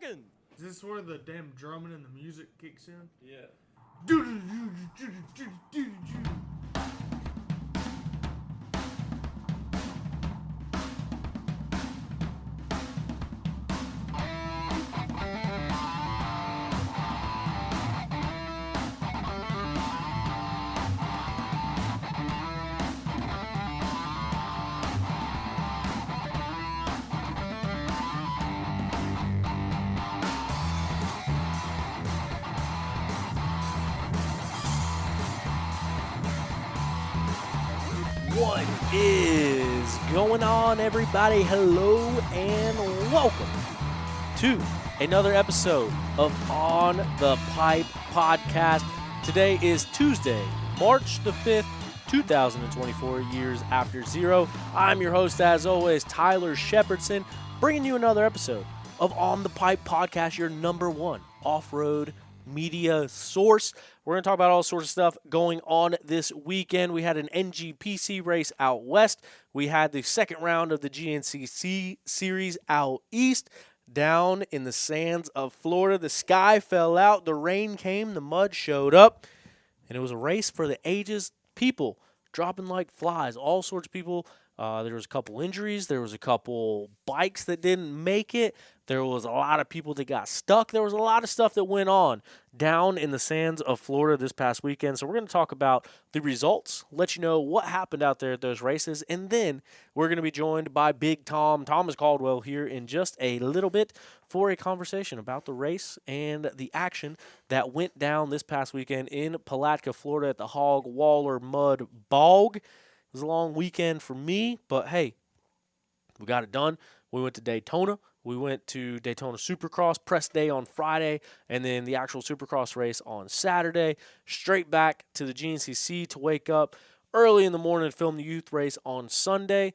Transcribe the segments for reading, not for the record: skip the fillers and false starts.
rocking. Is this where the damn drumming and the music kicks in? Yeah. What is going on, everybody? Hello and welcome to another episode of On the Pipe Podcast. Today is Tuesday, March the 5th, 2024, years after zero. I'm your host, as always, Tyler Shepherdson, bringing you another episode of On the Pipe Podcast, your number one off-road media source. We're going to talk about all sorts of stuff going on this weekend. We had an NGPC race out west. We had the second round of the GNCC Series out east. Down in the sands of Florida, the sky fell out, the rain came, the mud showed up, and it was a race for the ages. People dropping like flies, all sorts of people. There was a couple injuries. There was a couple bikes that didn't make it. There was a lot of people that got stuck. There was a lot of stuff that went on down in the sands of Florida this past weekend. So we're going to talk about the results, let you know what happened out there at those races, and then we're going to be joined by Big Tom, Thomas Caldwell, here in just a little bit for a conversation about the race and the action that went down this past weekend in Palatka, Florida at the Hog Waller Mud Bog. It was a long weekend for me, but hey, we got it done. We went to Daytona. We went to Daytona Supercross press day on Friday, and then the actual Supercross race on Saturday. Straight back to the GNCC to wake up early in the morning and film the youth race on Sunday,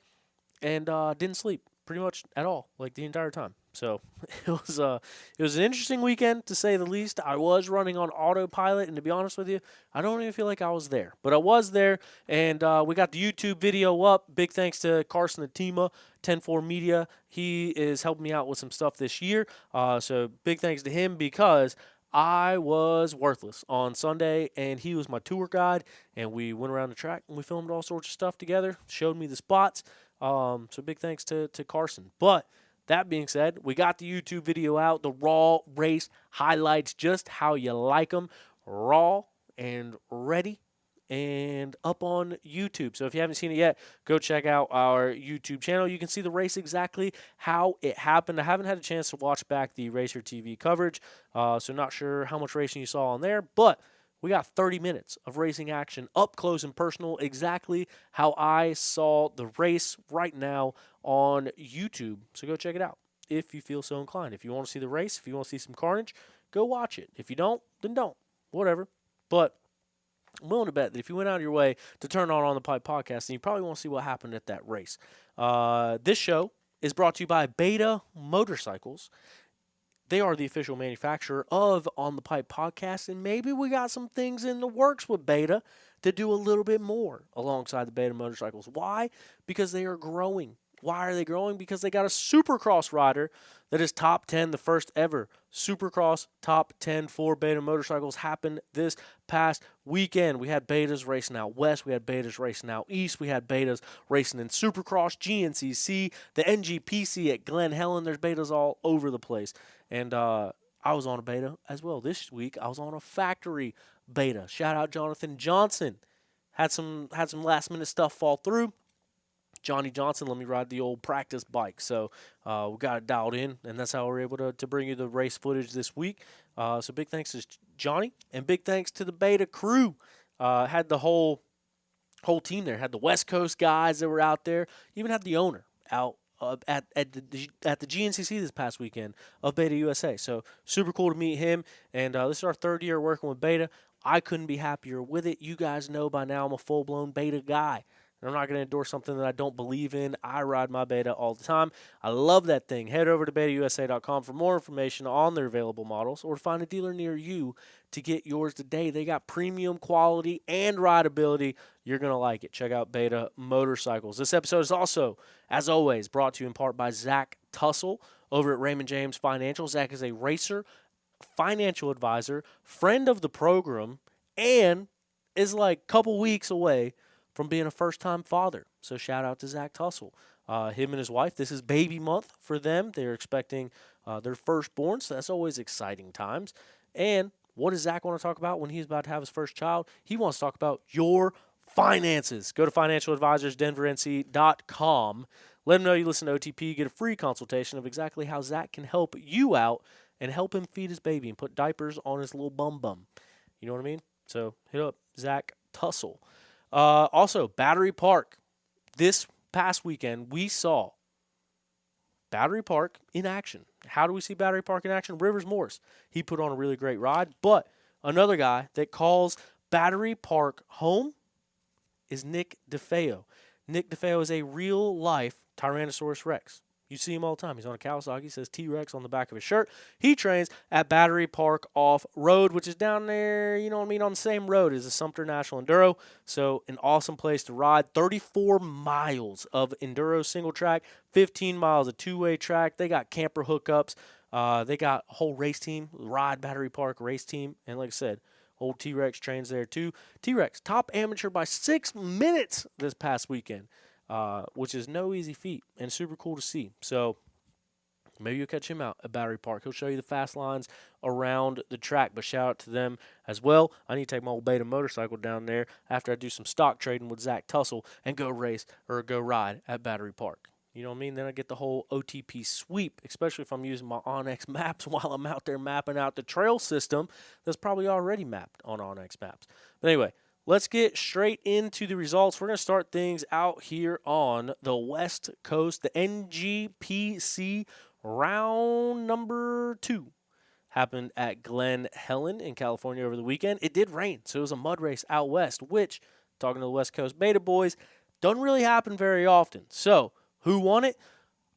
and didn't sleep pretty much at all, like the entire time. So it was an interesting weekend, to say the least. I was running on autopilot, and to be honest with you, I don't even feel like I was there. But I was there, and we got the YouTube video up. Big thanks to Carson Atima, 10-4 Media. He is helping me out with some stuff this year. So big thanks to him, because I was worthless on Sunday, and he was my tour guide, and we went around the track, and we filmed all sorts of stuff together, showed me the spots. So big thanks to Carson. But that being said, we got the YouTube video out, the raw race highlights, just how you like them, raw and ready and up on YouTube. So if you haven't seen it yet, go check out our YouTube channel. You can see the race exactly how it happened. I haven't had a chance to watch back the Racer TV coverage, so not sure how much racing you saw on there, but we got 30 minutes of racing action up close and personal, exactly how I saw the race right now on YouTube. So go check it out if you feel so inclined. If you want to see the race, if you want to see some carnage, go watch it. If you don't, then don't. Whatever. But I'm willing to bet that if you went out of your way to turn on the Pipe Podcast, then you probably want to see what happened at that race. This show is brought to you by Beta Motorcycles. They are the official manufacturer of On the Pipe Podcast, and maybe we got some things in the works with Beta to do a little bit more alongside the Beta Motorcycles. Why? Because they are growing. Why are they growing? Because they got a Supercross rider that is top 10, the first ever Supercross top 10 for Beta Motorcycles happened this past weekend. We had Betas racing out west. We had Betas racing out east. We had Betas racing in Supercross, GNCC, the NGPC at Glen, Helen. There's Betas all over the place. And I was on a Beta as well. This week, I was on a factory Beta. Shout out Jonathan Johnson. Had some last-minute stuff fall through. Johnny Johnson let me ride the old practice bike. So we got it dialed in, and that's how we're able to bring you the race footage this week. So big thanks to Johnny, and big thanks to the Beta crew. Had the whole team there. Had the West Coast guys that were out there. Even had the owner out at the GNCC this past weekend of Beta USA. So super cool to meet him. And this is our third year working with Beta. I couldn't be happier with it. You guys know by now I'm a full-blown Beta guy. I'm not going to endorse something that I don't believe in. I ride my Beta all the time. I love that thing. Head over to betausa.com for more information on their available models, or find a dealer near you to get yours today. They got premium quality and rideability. You're going to like it. Check out Beta Motorcycles. This episode is also, as always, brought to you in part by Zach Tussle over at Raymond James Financial. Zach is a racer, financial advisor, friend of the program, and is like a couple weeks away from being a first-time father. So shout out to Zach Tussle. Him and his wife, this is baby month for them. They're expecting their firstborn, so that's always exciting times. And what does Zach want to talk about when he's about to have his first child? He wants to talk about your finances. Go to financialadvisorsdenvernc.com. Let him know you listen to OTP. Get a free consultation of exactly how Zach can help you out and help him feed his baby and put diapers on his little bum. You know what I mean? So hit up Zach Tussle. Also, Battery Park. This past weekend, we saw Battery Park in action. How do we see Battery Park in action? Rivers Morris. He put on a really great ride. But another guy that calls Battery Park home is Nick DeFeo. Nick DeFeo is a real-life Tyrannosaurus Rex. You see him all the time. He's on a Kawasaki. He says T-Rex on the back of his shirt. He trains at Battery Park Off-Road, which is down there, you know what I mean, on the same road as the Sumter National Enduro. So an awesome place to ride. 34 miles of Enduro single track, 15 miles of two-way track. They got camper hookups. They got a whole race team, Ride Battery Park race team. And like I said, old T-Rex trains there too. T-Rex, top amateur by 6 minutes this past weekend. Which is no easy feat and super cool to see. So maybe you'll catch him out at Battery Park. He'll show you the fast lines around the track, but shout out to them as well. I need to take my old Beta motorcycle down there after I do some stock trading with Zach Tussle and go race or go ride at Battery Park. You know what I mean? Then I get the whole OTP sweep, especially if I'm using my Onyx maps while I'm out there mapping out the trail system that's probably already mapped on Onyx maps. But anyway, let's get straight into the results. We're going to start things out here on the West Coast. The NGPC round number 2 happened at Glen, Helen in California over the weekend. It did rain, so it was a mud race out west, which, talking to the West Coast Beta boys, doesn't really happen very often. So, who won it?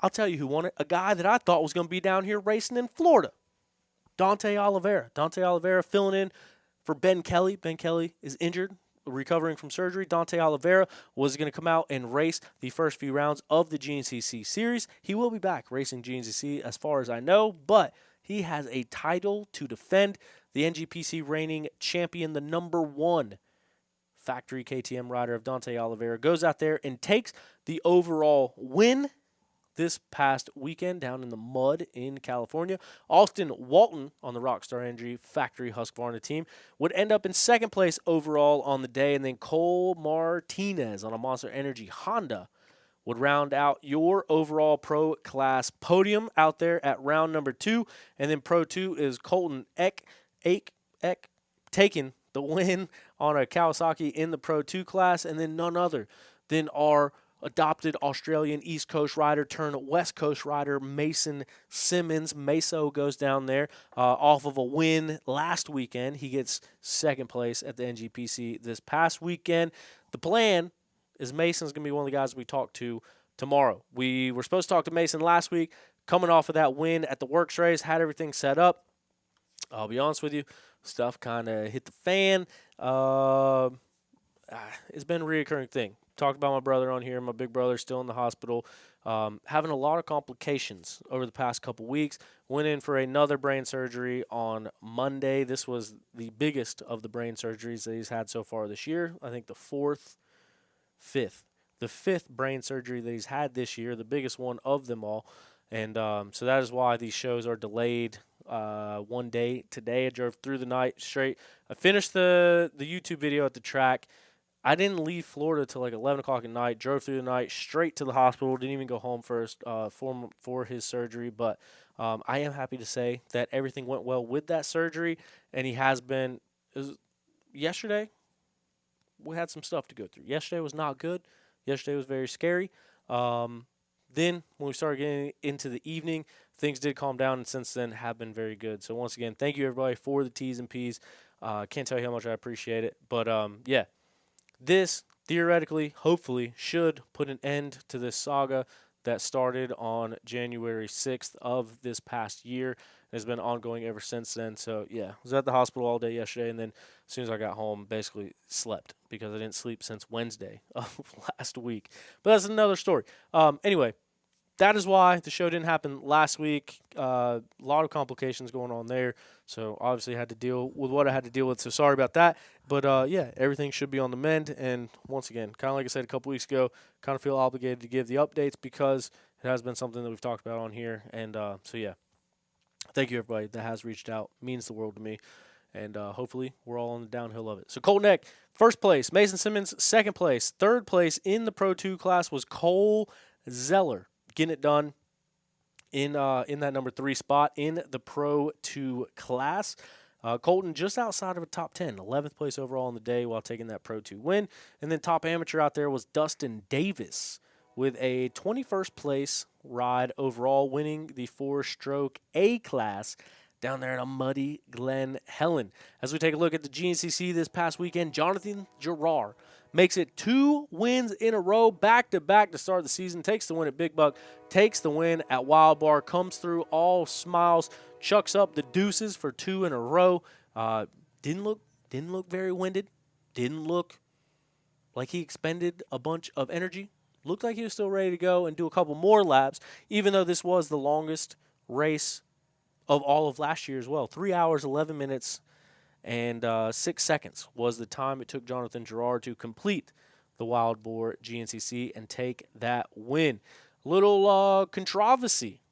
I'll tell you who won it. A guy that I thought was going to be down here racing in Florida, Dante Oliveira. Dante Oliveira filling in for Ben Kelly. Ben Kelly is injured, recovering from surgery. Dante Oliveira was going to come out and race the first few rounds of the GNCC Series. He will be back racing GNCC as far as I know, but he has a title to defend. The NGPC reigning champion, the number 1 factory KTM rider of Dante Oliveira, goes out there and takes the overall win this past weekend down in the mud in California. Austin Walton on the Rockstar Energy factory Husqvarna team would end up in second place overall on the day, and then Cole Martinez on a Monster Energy Honda would round out your overall pro class podium out there at round number 2. And then Pro 2 is Colton Eck taking the win on a Kawasaki in the Pro 2 class, and then none other than our adopted Australian East Coast rider turned West Coast rider Mason Simmons. Meso goes down there off of a win last weekend. He gets second place at the NGPC this past weekend. The plan is Mason's going to be one of the guys we talk to tomorrow. We were supposed to talk to Mason last week, coming off of that win at the Works race, had everything set up. I'll be honest with you, stuff kind of hit the fan. It's been a reoccurring thing. Talked about my brother on here. My big brother's still in the hospital, having a lot of complications over the past couple weeks. Went in for another brain surgery on Monday. This was the biggest of the brain surgeries that he's had so far this year. I think the fifth brain surgery that he's had this year, the biggest one of them all. And so that is why these shows are delayed one day. Today I drove through the night straight. I finished the YouTube video at the track. I didn't leave Florida till like 11 o'clock at night. Drove through the night straight to the hospital. Didn't even go home first for his surgery. But I am happy to say that everything went well with that surgery. And he has been. Yesterday, we had some stuff to go through. Yesterday was not good. Yesterday was very scary. Then when we started getting into the evening, things did calm down, and since then have been very good. So once again, thank you everybody for the T's and P's. Can't tell you how much I appreciate it. But yeah, this theoretically, hopefully, should put an end to this saga that started on January 6th of this past year. Has been ongoing ever since then. So yeah, I was at the hospital all day yesterday, and then as soon as I got home, basically slept because I didn't sleep since Wednesday of last week. But that's another story. Anyway, that is why the show didn't happen last week. A lot of complications going on there. So obviously I had to deal with what I had to deal with. So sorry about that. But yeah, everything should be on the mend. And once again, kind of like I said a couple weeks ago, kind of feel obligated to give the updates because it has been something that we've talked about on here. And so yeah, thank you everybody that has reached out. It means the world to me. And hopefully we're all on the downhill of it. So Colton Eck, first place. Mason Simmons, second place. Third place in the Pro 2 class was Cole Zeller, getting it done in that number 3 spot in the Pro 2 class. Colton just outside of a top 10, 11th place overall on the day while taking that Pro 2 win. And then top amateur out there was Dustin Davis with a 21st place ride overall, winning the 4-stroke A class down there in a muddy Glen, Helen. As we take a look at the GNCC this past weekend, Jonathan Gerard makes it 2 wins in a row, back-to-back to start the season, takes the win at Big Buck, takes the win at Wild Bar, comes through all smiles, chucks up the deuces for 2 in a row. Didn't look very winded, didn't look like he expended a bunch of energy. Looked like he was still ready to go and do a couple more laps, even though this was the longest race of all of last year as well. 3 hours, 11 minutes, and 6 seconds was the time it took Jonathan Gerard to complete the Wild Boar GNCC and take that win. Little controversy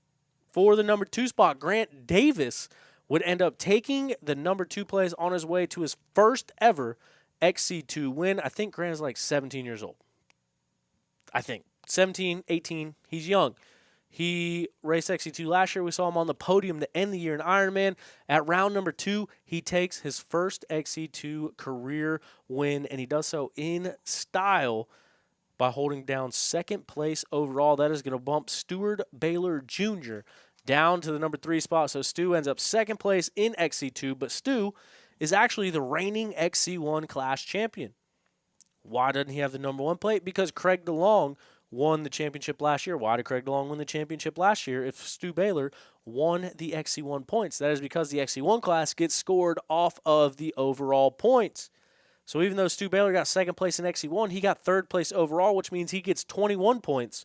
for the number 2 spot. Grant Davis would end up taking the number 2 place on his way to his first ever XC2 win. I think Grant is like 17 years old. I think 17, 18. He's young. He raced XC2 last year. We saw him on the podium to end the year in Ironman. At round number 2, he takes his first XC2 career win, and he does so in style by holding down second place overall. That is going to bump Stuart Baylor Jr. down to the number 3 spot. So Stu ends up second place in XC2, but Stu is actually the reigning XC1 class champion. Why doesn't he have the number 1 plate? Because Craig DeLong won the championship last year. Why did Craig DeLong win the championship last year if Stu Baylor won the XC1 points? That is because the XC1 class gets scored off of the overall points. So even though Stu Baylor got second place in XC1, he got third place overall, which means he gets 21 points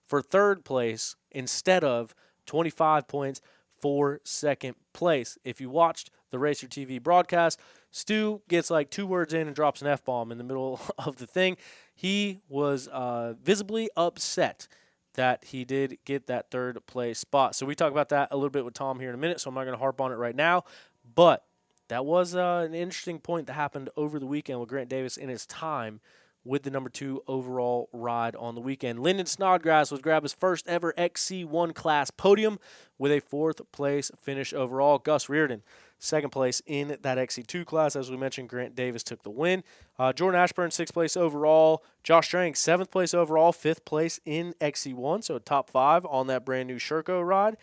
for third place instead of 25 points for second place. If you watched the Racer TV broadcast, Stu gets like 2 words in and drops an F-bomb in the middle of the thing. He was visibly upset that he did get that third place spot. So we talk about that a little bit with Tom here in a minute, so I'm not going to harp on it right now. But that was an interesting point that happened over the weekend with Grant Davis in his time with the number 2 overall ride on the weekend. Lyndon Snodgrass would grab his first ever XC1 class podium with a 4th place finish overall. Gus Reardon, second place in that XC2 class. As we mentioned, Grant Davis took the win. Jordan Ashburn, 6th place overall. Josh Strang, 7th place overall, 5th place in XC1, so top 5 on that brand new Sherco ride.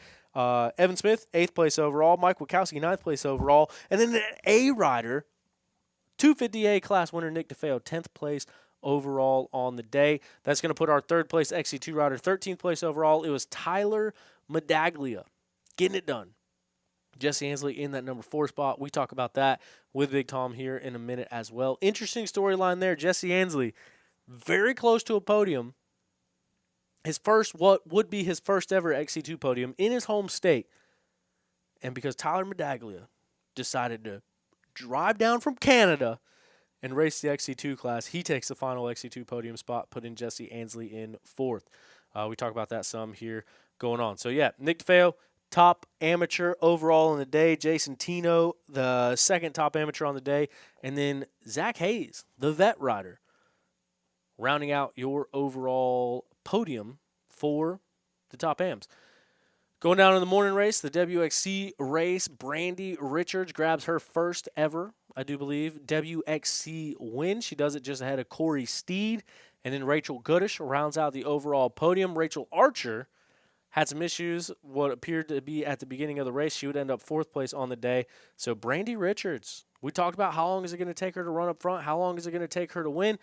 Evan Smith, 8th place overall. Mike Wachowski, 9th place overall. And then an A rider, 250A class winner Nick DeFeo, 10th place overall on the day. That's going to put our 3rd place XC2 rider, 13th place overall. It was Tyler Medaglia getting it done. Jesse Ansley in that number 4 spot. We talk about that with Big Tom here in a minute as well. Interesting storyline there. Jesse Ansley, very close to a podium. What would be his first ever XC2 podium in his home state. And because Tyler Medaglia decided to drive down from Canada and race the XC2 class, he takes the final XC2 podium spot, putting Jesse Ansley in 4th. We talk about that some here going on. So, yeah, Nick DeFeo, top amateur overall in the day. Jason Tino, the 2nd top amateur on the day. And then Zach Hayes, the vet rider, rounding out your overall podium for the top AMs. Going down in the morning race, the WXC race, Brandy Richards grabs her first ever, I do believe, WXC win. She does it just ahead of Corey Steed. And then Rachel Goodish rounds out the overall podium. Rachel Archer had some issues, what appeared to be at the beginning of the race. She would end up 4th place on the day. So Brandy Richards, we talked about how long is it going to take her to run up front, how long is it going to take her to win.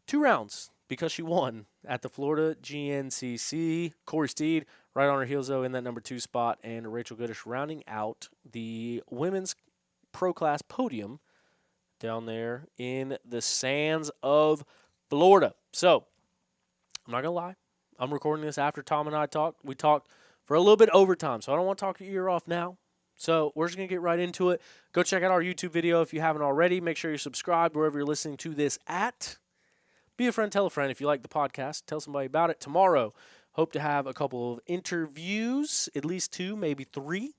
2 rounds because she won at the Florida GNCC. Corey Steed right on her heels, though, in that number 2 spot. And Rachel Goodish rounding out the women's pro class podium down there in the sands of Florida. So, I'm not going to lie. I'm recording this after Tom and I talked. We talked for a little bit overtime, so I don't want to talk your ear off now. So we're just going to get right into it. Go check out our YouTube video if you haven't already. Make sure you're subscribed wherever you're listening to this at. Be a friend, tell a friend. If you like the podcast, tell somebody about it. Tomorrow, hope to have a couple of interviews, at least 2, maybe 3.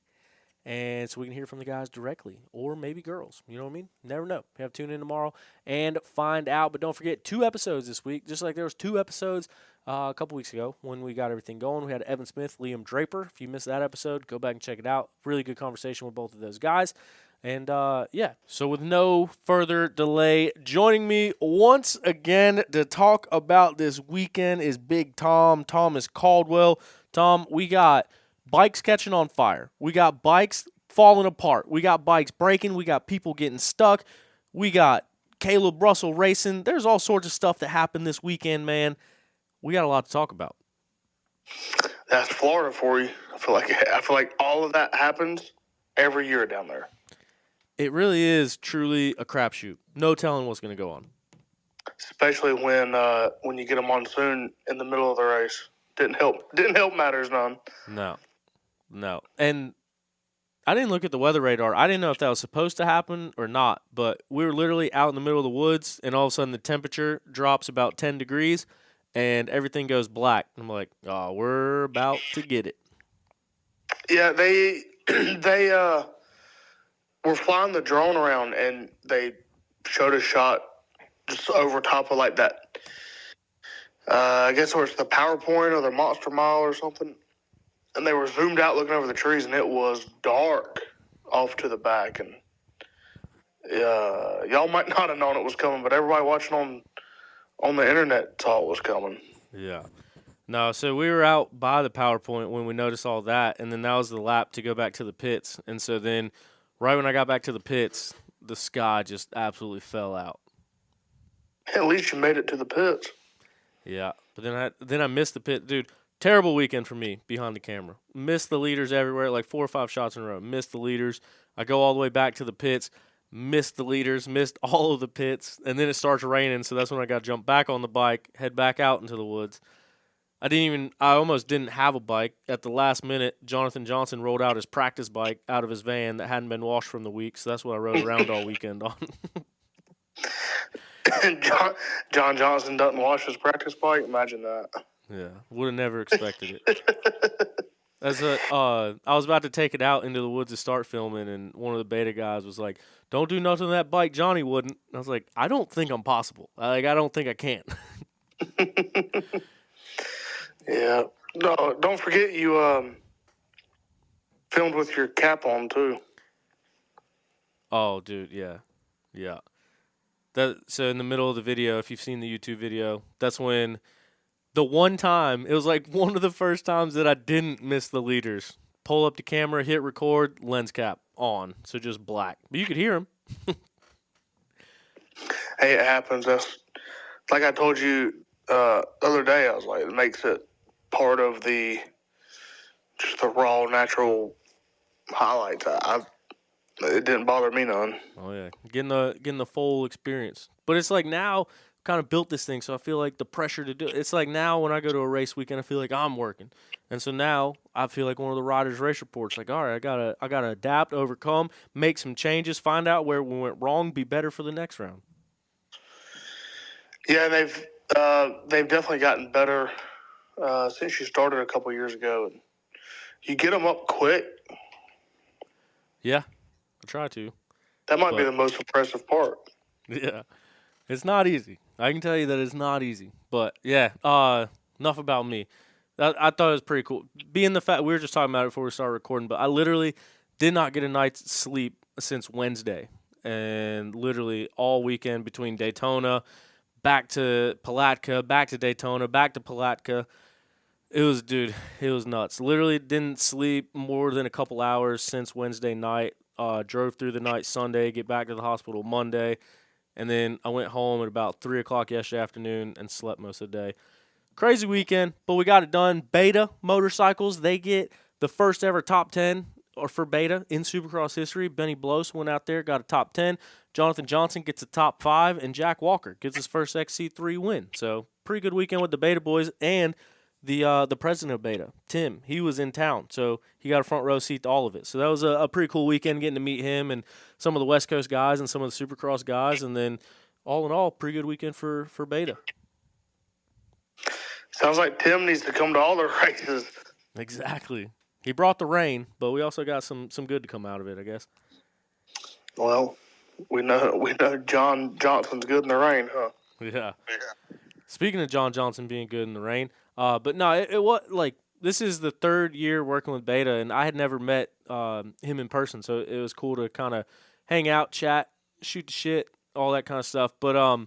And so we can hear from the guys directly, or maybe girls. You know what I mean? Never know. You have to tune in tomorrow and find out. But don't forget, 2 episodes this week. Just like there was 2 episodes a couple weeks ago when we got everything going. We had Evan Smith, Liam Draper. If you missed that episode, go back and check it out. Really good conversation with both of those guys. And, so with no further delay, joining me once again to talk about this weekend is Big Tom, Thomas Caldwell. Tom, we got bikes catching on fire. We got bikes falling apart. We got bikes breaking. We got people getting stuck. We got Caleb Russell racing. There's all sorts of stuff that happened this weekend, man. We got a lot to talk about. That's Florida for you. I feel like all of that happens every year down there. It really is truly a crapshoot. No telling what's going to go on. Especially when you get a monsoon in the middle of the race. Didn't help matters none. No. And I didn't look at the weather radar. I didn't know if that was supposed to happen or not, but we were literally out in the middle of the woods, and all of a sudden the temperature drops about 10 degrees, and everything goes black. I'm like, oh, we're about to get it. Yeah, they were flying the drone around, and they showed a shot just over top of like that. I guess it was the PowerPoint or the Monster Mile or something. And they were zoomed out looking over the trees, and it was dark off to the back. And y'all might not have known it was coming, but everybody watching on the internet saw it was coming. Yeah. No, so we were out by the PowerPoint when we noticed all that, and then that was the lap to go back to the pits. And so then right when I got back to the pits, the sky just absolutely fell out. At least you made it to the pits. Yeah, but then I missed the pit. Dude, terrible weekend for me behind the camera. Missed the leaders everywhere, like 4 or 5 shots in a row. Missed the leaders. I go all the way back to the pits, missed the leaders, missed all of the pits, and then it starts raining, so that's when I got to jump back on the bike, head back out into the woods. I almost didn't have a bike. At the last minute, Jonathan Johnson rolled out his practice bike out of his van that hadn't been washed from the week, so that's what I rode around all weekend on. John Johnson doesn't wash his practice bike? Imagine that. Yeah, would have never expected it. I was about to take it out into the woods to start filming, and one of the beta guys was like, "Don't do nothing to that bike, Johnny wouldn't." And I was like, "I don't think I'm possible. I don't think I can." Yeah. No, don't forget you filmed with your cap on too. Oh, dude, yeah. So in the middle of the video, if you've seen the YouTube video, that's when the one time, it was like one of the first times that I didn't miss the leaders. Pull up the camera, hit record, lens cap on. So just black. But you could hear them. Hey, it happens. That's like I told you the other day. I was like, it makes it part of the raw, natural highlights. It didn't bother me none. Oh yeah, getting the full experience. But it's like now kind of built this thing, so I feel like the pressure to do it. It's like now when I go to a race weekend, I feel like I'm working, and so now I feel like one of the riders' race reports. Like, all right, I gotta adapt, overcome, make some changes, find out where we went wrong, be better for the next round. Yeah, they've definitely gotten better since you started a couple years ago. You get them up quick. Yeah, I try to. That might be the most impressive part. Yeah, it's not easy. I can tell you that it's not easy. But yeah, enough about me. I thought it was pretty cool. Being the fact we were just talking about it before we started recording, but I literally did not get a night's sleep since Wednesday, and literally all weekend between Daytona, back to Palatka, back to Daytona, back to Palatka. It was nuts. Literally didn't sleep more than a couple hours since Wednesday night. Drove through the night Sunday, get back to the hospital Monday, and then I went home at about 3 o'clock yesterday afternoon and slept most of the day. Crazy weekend, but we got it done. Beta motorcycles, they get the first ever top 10 for Beta in Supercross history. Benny Bloss went out there, got a top 10. Jonathan Johnson gets a top 5, and Jack Walker gets his first XC3 win. So pretty good weekend with the Beta boys, and the president of Beta, Tim. He was in town, so he got a front row seat to all of it. So that was a pretty cool weekend, getting to meet him and some of the West Coast guys and some of the Supercross guys, and then all in all, pretty good weekend for Beta. Sounds like Tim needs to come to all the races. Exactly. He brought the rain, but we also got some good to come out of it, I guess. Well, we know John Johnson's good in the rain, huh? Yeah. Speaking of John Johnson being good in the rain, but no, it was like this is the third year working with Beta, and I had never met him in person, so it was cool to kind of hang out, chat, shoot the shit, all that kind of stuff. But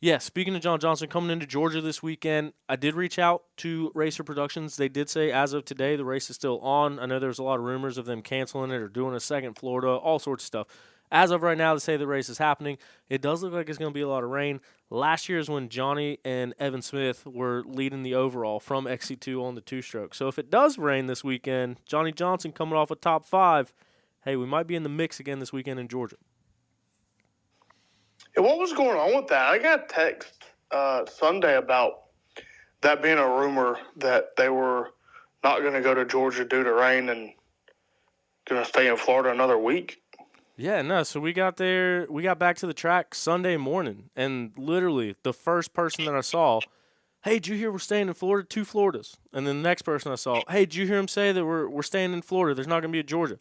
yeah, speaking of John Johnson coming into Georgia this weekend, I did reach out to Racer Productions. They did say as of today the race is still on. I know there's a lot of rumors of them canceling it or doing a second Florida, all sorts of stuff. As of right now, they say the race is happening. It does look like it's going to be a lot of rain. Last year is when Johnny and Evan Smith were leading the overall from XC2 on the two-stroke. So if it does rain this weekend, Johnny Johnson coming off a top 5, hey, we might be in the mix again this weekend in Georgia. Yeah, what was going on with that? I got a text Sunday about that being a rumor that they were not going to go to Georgia due to rain and going to stay in Florida another week. Yeah, no, so we got back to the track Sunday morning, and literally the first person that I saw, hey, did you hear we're staying in Florida? 2 Floridas. And then the next person I saw, hey, did you hear him say that we're staying in Florida? There's not going to be a Georgia.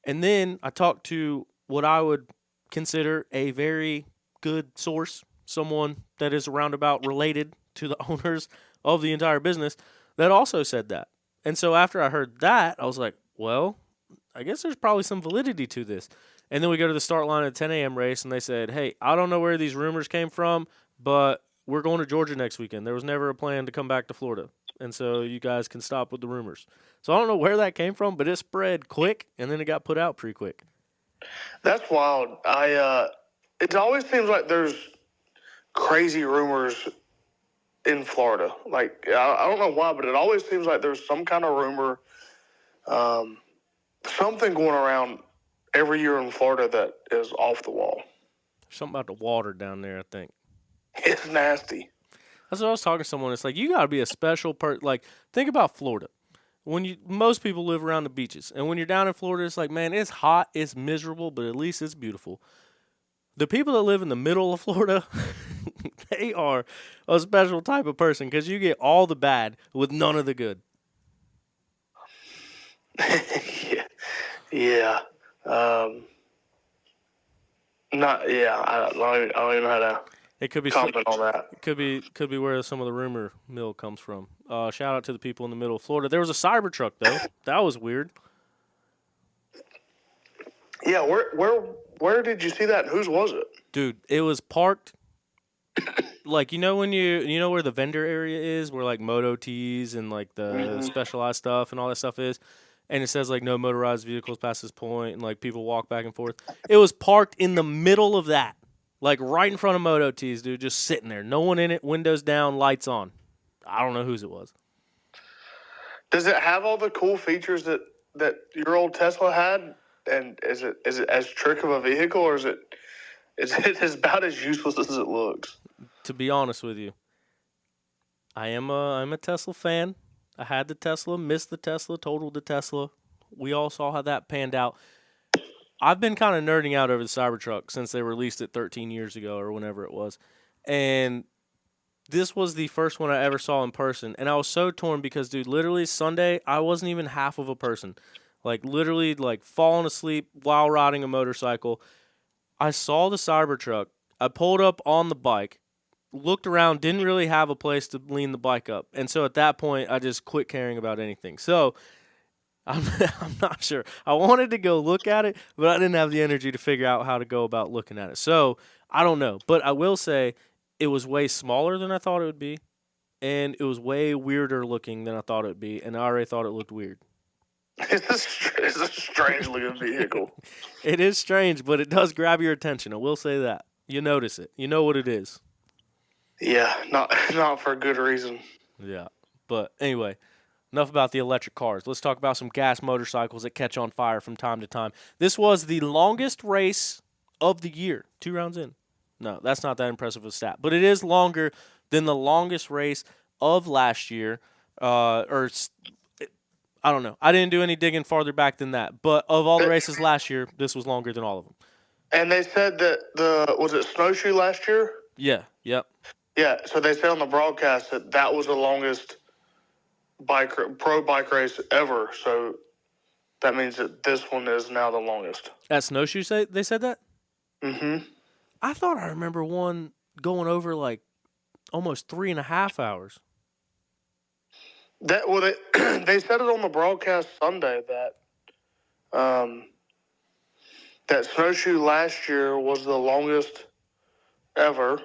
And then I talked to what I would consider a very good source, someone that is roundabout related to the owners of the entire business, that also said that. And so after I heard that, I was like, well, I guess there's probably some validity to this. And then we go to the start line at 10 a.m. race, and they said, hey, I don't know where these rumors came from, but we're going to Georgia next weekend. There was never a plan to come back to Florida. And so you guys can stop with the rumors. So I don't know where that came from, but it spread quick, and then it got put out pretty quick. That's wild. It always seems like there's crazy rumors in Florida. Like, I don't know why, but it always seems like there's some kind of rumor, something going around every year in Florida that is off the wall. Something about the water down there, I think. It's nasty. That's what I was talking to someone. It's like, you got to be a special person. Like, think about Florida. Most people live around the beaches. And when you're down in Florida, it's like, man, it's hot, it's miserable, but at least it's beautiful. The people that live in the middle of Florida, they are a special type of person because you get all the bad with none of the good. Yeah. I don't even know how to It could be comment on that. It could be where some of the rumor mill comes from. Shout out to the people in the middle of Florida. There was a Cybertruck though. That was weird. Yeah, where did you see that and whose was it? Dude, it was parked like when you know where the vendor area is, where like Moto Tees and like the specialized stuff and all that stuff is, and it says like no motorized vehicles past this point, and like people walk back and forth. It was parked in the middle of that, like right in front of Moto Tees, dude, just sitting there, no one in it, windows down, lights on. I don't know whose it was. Does it have all the cool features that your old Tesla had? And is it as trick of a vehicle, or is it about as useless as it looks? To be honest with you, I'm a Tesla fan. I had the Tesla, missed the Tesla, totaled the Tesla. We all saw how that panned out. I've been kind of nerding out over the Cybertruck since they released it 13 years ago or whenever it was. And this was the first one I ever saw in person. And I was so torn because, dude, literally Sunday, I wasn't even half of a person. Like, literally, like, falling asleep while riding a motorcycle. I saw the Cybertruck. I pulled up on the bike, looked around, didn't really have a place to lean the bike up. And so at that point, I just quit caring about anything. So I'm not sure. I wanted to go look at it, but I didn't have the energy to figure out how to go about looking at it. So I don't know. But I will say it was way smaller than I thought it would be. And it was way weirder looking than I thought it would be. And I already thought it looked weird. It's a strange looking vehicle. It is strange, but it does grab your attention. I will say that. You notice it. You know what it is. Yeah, not for good reason. Yeah. But anyway, enough about the electric cars. Let's talk about some gas motorcycles that catch on fire from time to time. This was the longest race of the year. 2 rounds in. No, that's not that impressive a stat. But it is longer than the longest race of last year. I don't know. I didn't do any digging farther back than that. But of all the races last year, this was longer than all of them. And they said that was it snowshoe last year? Yeah. Yep. Yeah. So they said on the broadcast that was the longest pro bike race ever. So that means that this one is now the longest. At snowshoe, they said that. Mm-hmm. I thought I remember one going over like almost 3.5 hours. They said it on the broadcast Sunday that that snowshoe last year was the longest ever,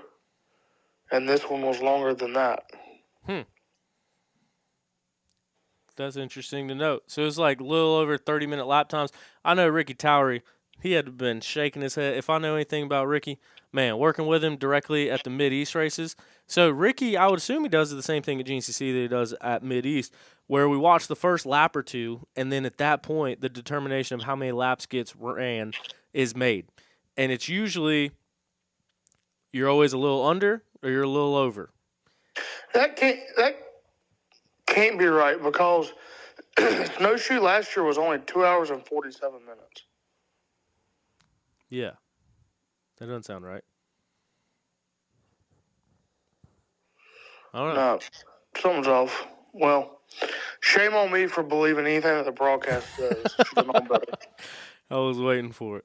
and this one was longer than that. That's interesting to note. So it was like a little over 30-minute lap times. I know Ricky Towery, he had been shaking his head. If I know anything about Ricky, man, working with him directly at the Mid-East races. So Ricky, I would assume he does the same thing at GNCC that he does at Mid-East, where we watch the first lap or two, and then at that point, the determination of how many laps gets ran is made. And it's usually you're always a little under or you're a little over. That can't be right because snowshoe last year was only 2 hours and 47 minutes. Yeah. That doesn't sound right. I don't know. No, something's off. Well, shame on me for believing anything that the broadcast says. Should have known better. I was waiting for it.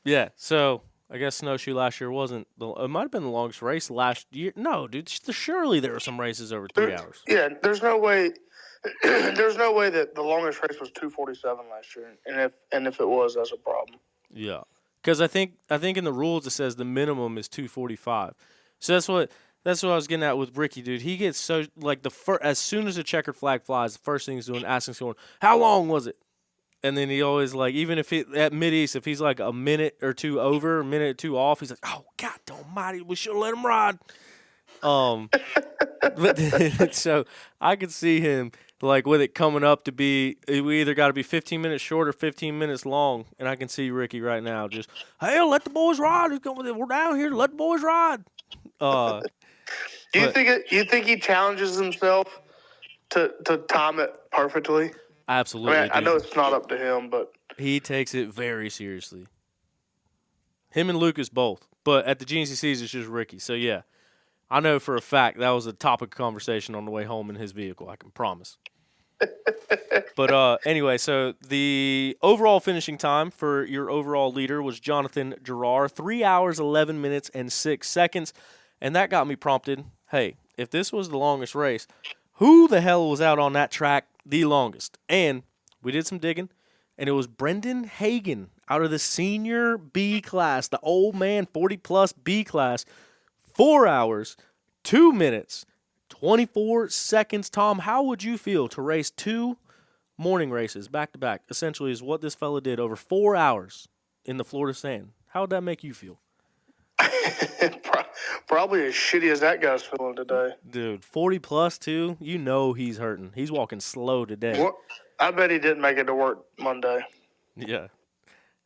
Yeah, so I guess snowshoe last year wasn't it might have been the longest race last year. No, dude, surely there were some races over 3 hours. Yeah, there's no way that the longest race was 2:47 last year, and if it was, that's a problem. Yeah. Cuz I think in the rules it says the minimum is 2:45. So that's what I was getting at with Ricky, dude. He gets so like as soon as the checkered flag flies, the first thing he's doing asking someone, "How long was it?" And then he always like, even if at Mid-East, if he's like a minute or two over, a minute or two off, he's like, "Oh God Almighty, we should have let him ride." But so I could see him like with it coming up to be, we either got to be 15 minutes short or 15 minutes long, and I can see Ricky right now just, "Hell, let the boys ride. We're down here. Let the boys ride." You think he challenges himself to time it perfectly? Absolutely. I mean, I know it's not up to him, but he takes it very seriously. Him and Lucas both, but at the GNCCs it's just Ricky. So yeah, I know for a fact that was a topic of conversation on the way home in his vehicle. I can promise. But anyway, so the overall finishing time for your overall leader was Jonathan Gerard, 3 hours 11 minutes and 6 seconds, and that got me prompted. Hey, if this was the longest race, who the hell was out on that track the longest? And we did some digging, and it was Brendan Hagan out of the senior B class, the old man 40-plus B class, 4 hours, 2 minutes, 24 seconds. Tom, how would you feel to race two morning races back-to-back, essentially is what this fella did over 4 hours in the Florida sand? How would that make you feel? Probably as shitty as that guy's feeling today. Dude, 40-plus, too? You know he's hurting. He's walking slow today. Well, I bet he didn't make it to work Monday. Yeah.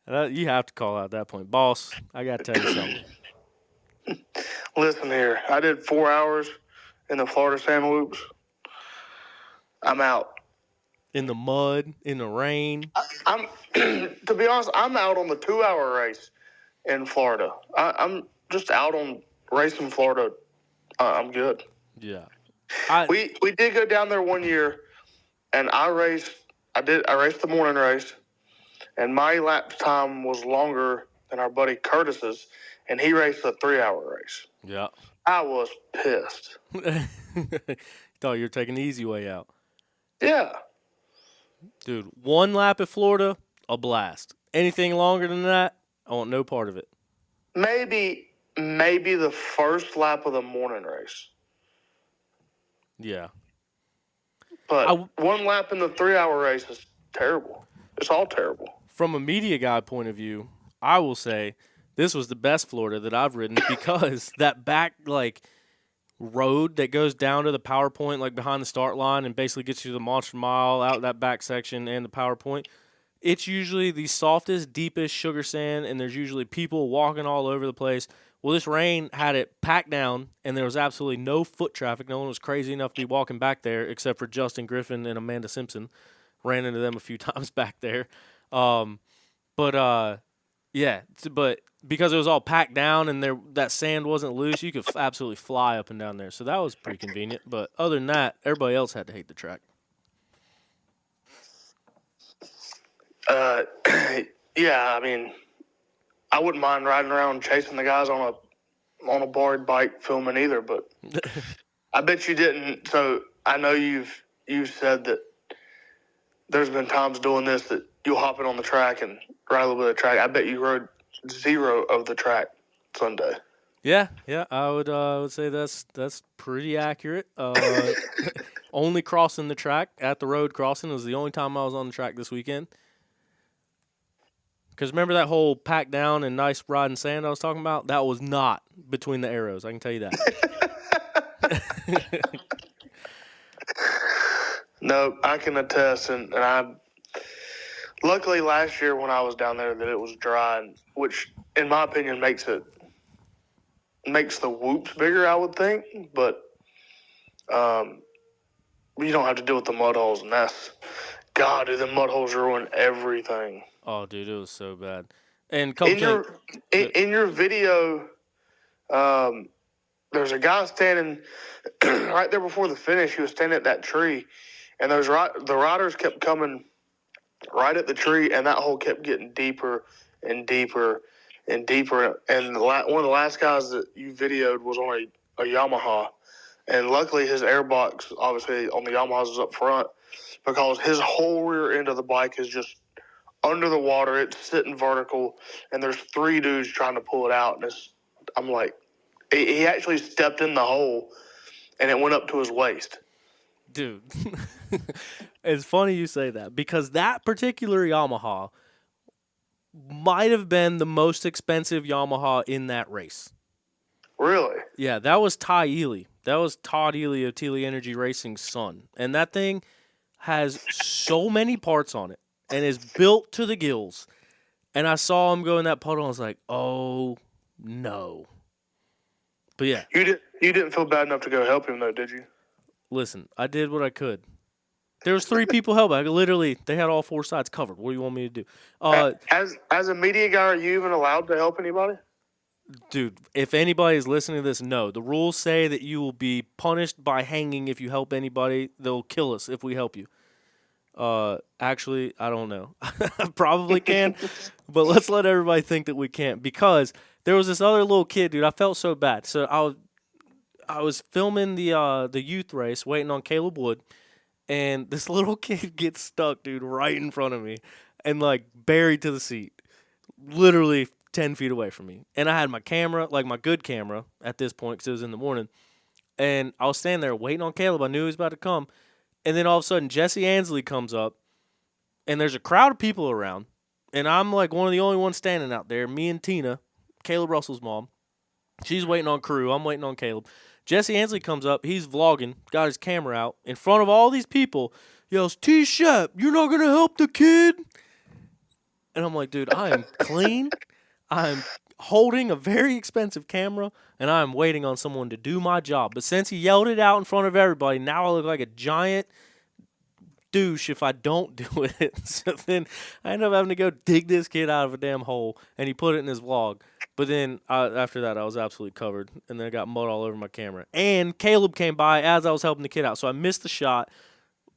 You have to call out at that point. Boss, I got to tell you something. Listen here. I did 4 hours in the Florida sand loops. I'm out. In the mud, in the rain. I'm to be honest, I'm out on the 2 hour race in Florida. I'm just out on racing Florida. I'm good. Yeah. We did go down there one year, and I raced the morning race, and my lap time was longer than our buddy Curtis's, and he raced a 3 hour race. Yeah. I was pissed. Thought you were taking the easy way out. Yeah. Dude, one lap at Florida, a blast. Anything longer than that, I want no part of it. Maybe the first lap of the morning race. Yeah. But one lap in the 3 hour race is terrible. It's all terrible. From a media guy point of view, I will say this was the best Florida that I've ridden because that back, road that goes down to the power point, behind the start line and basically gets you to the Monster Mile, out that back section and the power point, it's usually the softest, deepest sugar sand, and there's usually people walking all over the place. Well, this rain had it packed down, and there was absolutely no foot traffic. No one was crazy enough to be walking back there except for Justin Griffin and Amanda Simpson. Ran into them a few times back there. But because it was all packed down and that sand wasn't loose, you could absolutely fly up and down there. So that was pretty convenient. But other than that, everybody else had to hate the track. Yeah, I mean, I wouldn't mind riding around chasing the guys on a board bike filming either, but I bet you didn't. So I know you've said that there's been times doing this that you'll hop in on the track and ride a little bit of the track. I bet you rode 0 of the track Sunday. Yeah, I would say that's pretty accurate. Only crossing the track at the road crossing was the only time I was on the track this weekend. Because remember that whole packed down and nice riding sand I was talking about? That was not between the arrows. I can tell you that. No, I can attest, and I luckily last year when I was down there that it was dry, which in my opinion makes the whoops bigger, I would think, but you don't have to deal with the mud holes, and God, dude, the mud holes ruin everything. Oh, dude, it was so bad. And in your video, there's a guy standing right there before the finish. He was standing at that tree, and the riders kept coming right at the tree, and that hole kept getting deeper and deeper and deeper. And one of the last guys that you videoed was on a Yamaha, and luckily his airbox, obviously on the Yamahas, is up front because his whole rear end of the bike is just under the water. It's sitting vertical, and there's 3 dudes trying to pull it out. And I'm like, he actually stepped in the hole, and it went up to his waist. Dude, it's funny you say that because that particular Yamaha might have been the most expensive Yamaha in that race. Really? Yeah, that was Ty Ely. That was Todd Ely of Teely Energy Racing's son. And that thing has so many parts on it and is built to the gills. And I saw him go in that puddle and I was like, oh, no. But yeah. You didn't feel bad enough to go help him, though, did you? Listen, I did what I could. There was 3 people helping. Literally, they had all 4 sides covered. What do you want me to do? As a media guy, are you even allowed to help anybody? Dude, if anybody is listening to this, no. The rules say that you will be punished by hanging if you help anybody. They'll kill us if we help you. Actually, I don't know. I probably can, but let's let everybody think that we can't because there was this other little kid, dude. I felt so bad. So I was filming the youth race, waiting on Caleb Wood, and this little kid gets stuck, dude, right in front of me, and like buried to the seat, literally 10 feet away from me. And I had my camera, like my good camera, at this point because it was in the morning, and I was standing there waiting on Caleb. I knew he was about to come, and then all of a sudden Jesse Ansley comes up, and there's a crowd of people around, and I'm like one of the only ones standing out there. Me and Tina, Caleb Russell's mom, she's waiting on crew. I'm waiting on Caleb. Jesse Ansley comes up. He's vlogging, got his camera out in front of all these people, yells, T-Shep, you're not going to help the kid? And I'm like, dude, I am clean. I'm holding a very expensive camera, and I'm waiting on someone to do my job. But since he yelled it out in front of everybody, now I look like a giant douche if I don't do it. So then I end up having to go dig this kid out of a damn hole, and he put it in his vlog. But then after that, I was absolutely covered, and then I got mud all over my camera. And Caleb came by as I was helping the kid out, so I missed the shot,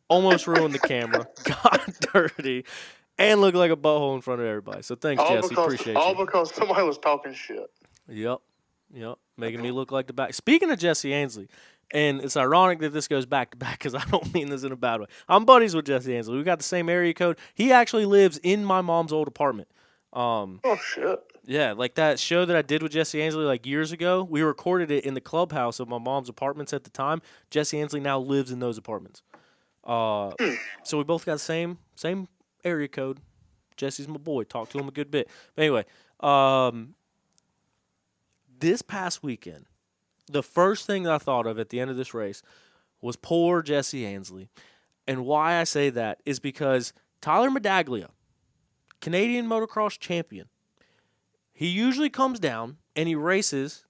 almost ruined the camera, got dirty, and looked like a butthole in front of everybody. So thanks, Jesse. Appreciate you. All because somebody was talking shit. Yep. Making me look like the back. Speaking of Jesse Ansley, and it's ironic that this goes back to back because I don't mean this in a bad way. I'm buddies with Jesse Ansley. We got the same area code. He actually lives in my mom's old apartment. Oh, shit. Yeah, like that show that I did with Jesse Ansley like years ago, we recorded it in the clubhouse of my mom's apartments at the time. Jesse Ansley now lives in those apartments. So we both got the same area code. Jesse's my boy. Talk to him a good bit. But anyway, this past weekend, the first thing that I thought of at the end of this race was poor Jesse Ansley. And why I say that is because Tyler Medaglia, Canadian motocross champion, he usually comes down and he races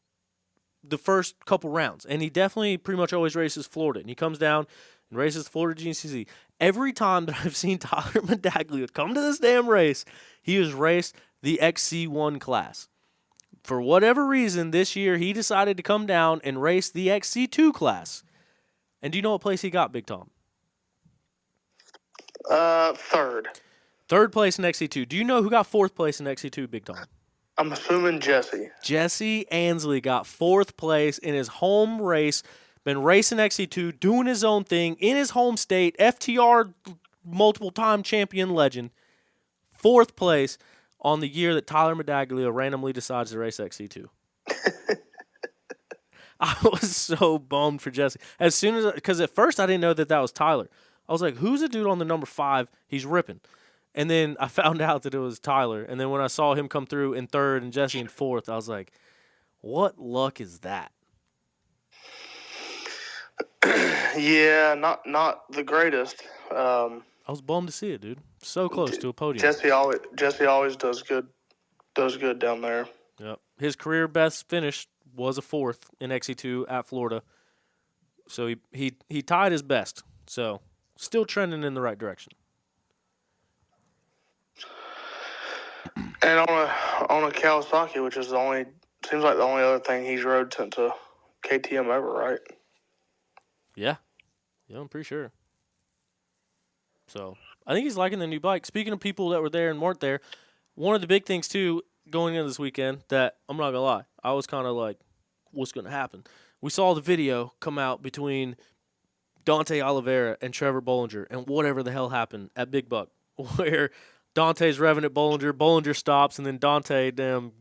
the first couple rounds. And he definitely pretty much always races Florida. And he comes down and races Florida GNCC. Every time that I've seen Tyler Medaglia come to this damn race, he has raced the XC1 class. For whatever reason, this year he decided to come down and race the XC2 class. And do you know what place he got, Big Tom? Third. Third place in XC2. Do you know who got fourth place in XC2, Big Tom? I'm assuming Jesse. Jesse Ansley got fourth place in his home race. Been racing XC2, doing his own thing in his home state. FTR multiple-time champion legend. Fourth place on the year that Tyler Medaglia randomly decides to race XC2. I was so bummed for Jesse. Because at first I didn't know that was Tyler. I was like, who's the dude on the number 5? He's ripping. And then I found out that it was Tyler. And then when I saw him come through in third and Jesse in fourth, I was like, what luck is that? Yeah, not the greatest. I was bummed to see it, dude. So close to a podium. Jesse always does good down there. Yep. His career best finish was a fourth in XC2 at Florida. So he tied his best. So still trending in the right direction. And on a Kawasaki, which is seems like the only other thing he's rode since a KTM ever, right? Yeah, I'm pretty sure. So I think he's liking the new bike. Speaking of people that were there and weren't there, one of the big things too going into this weekend that I'm not gonna lie, I was kind of like, what's gonna happen? We saw the video come out between Dante Oliveira and Trevor Bollinger and whatever the hell happened at Big Buck, where Dante's revving at Bollinger stops, and then Dante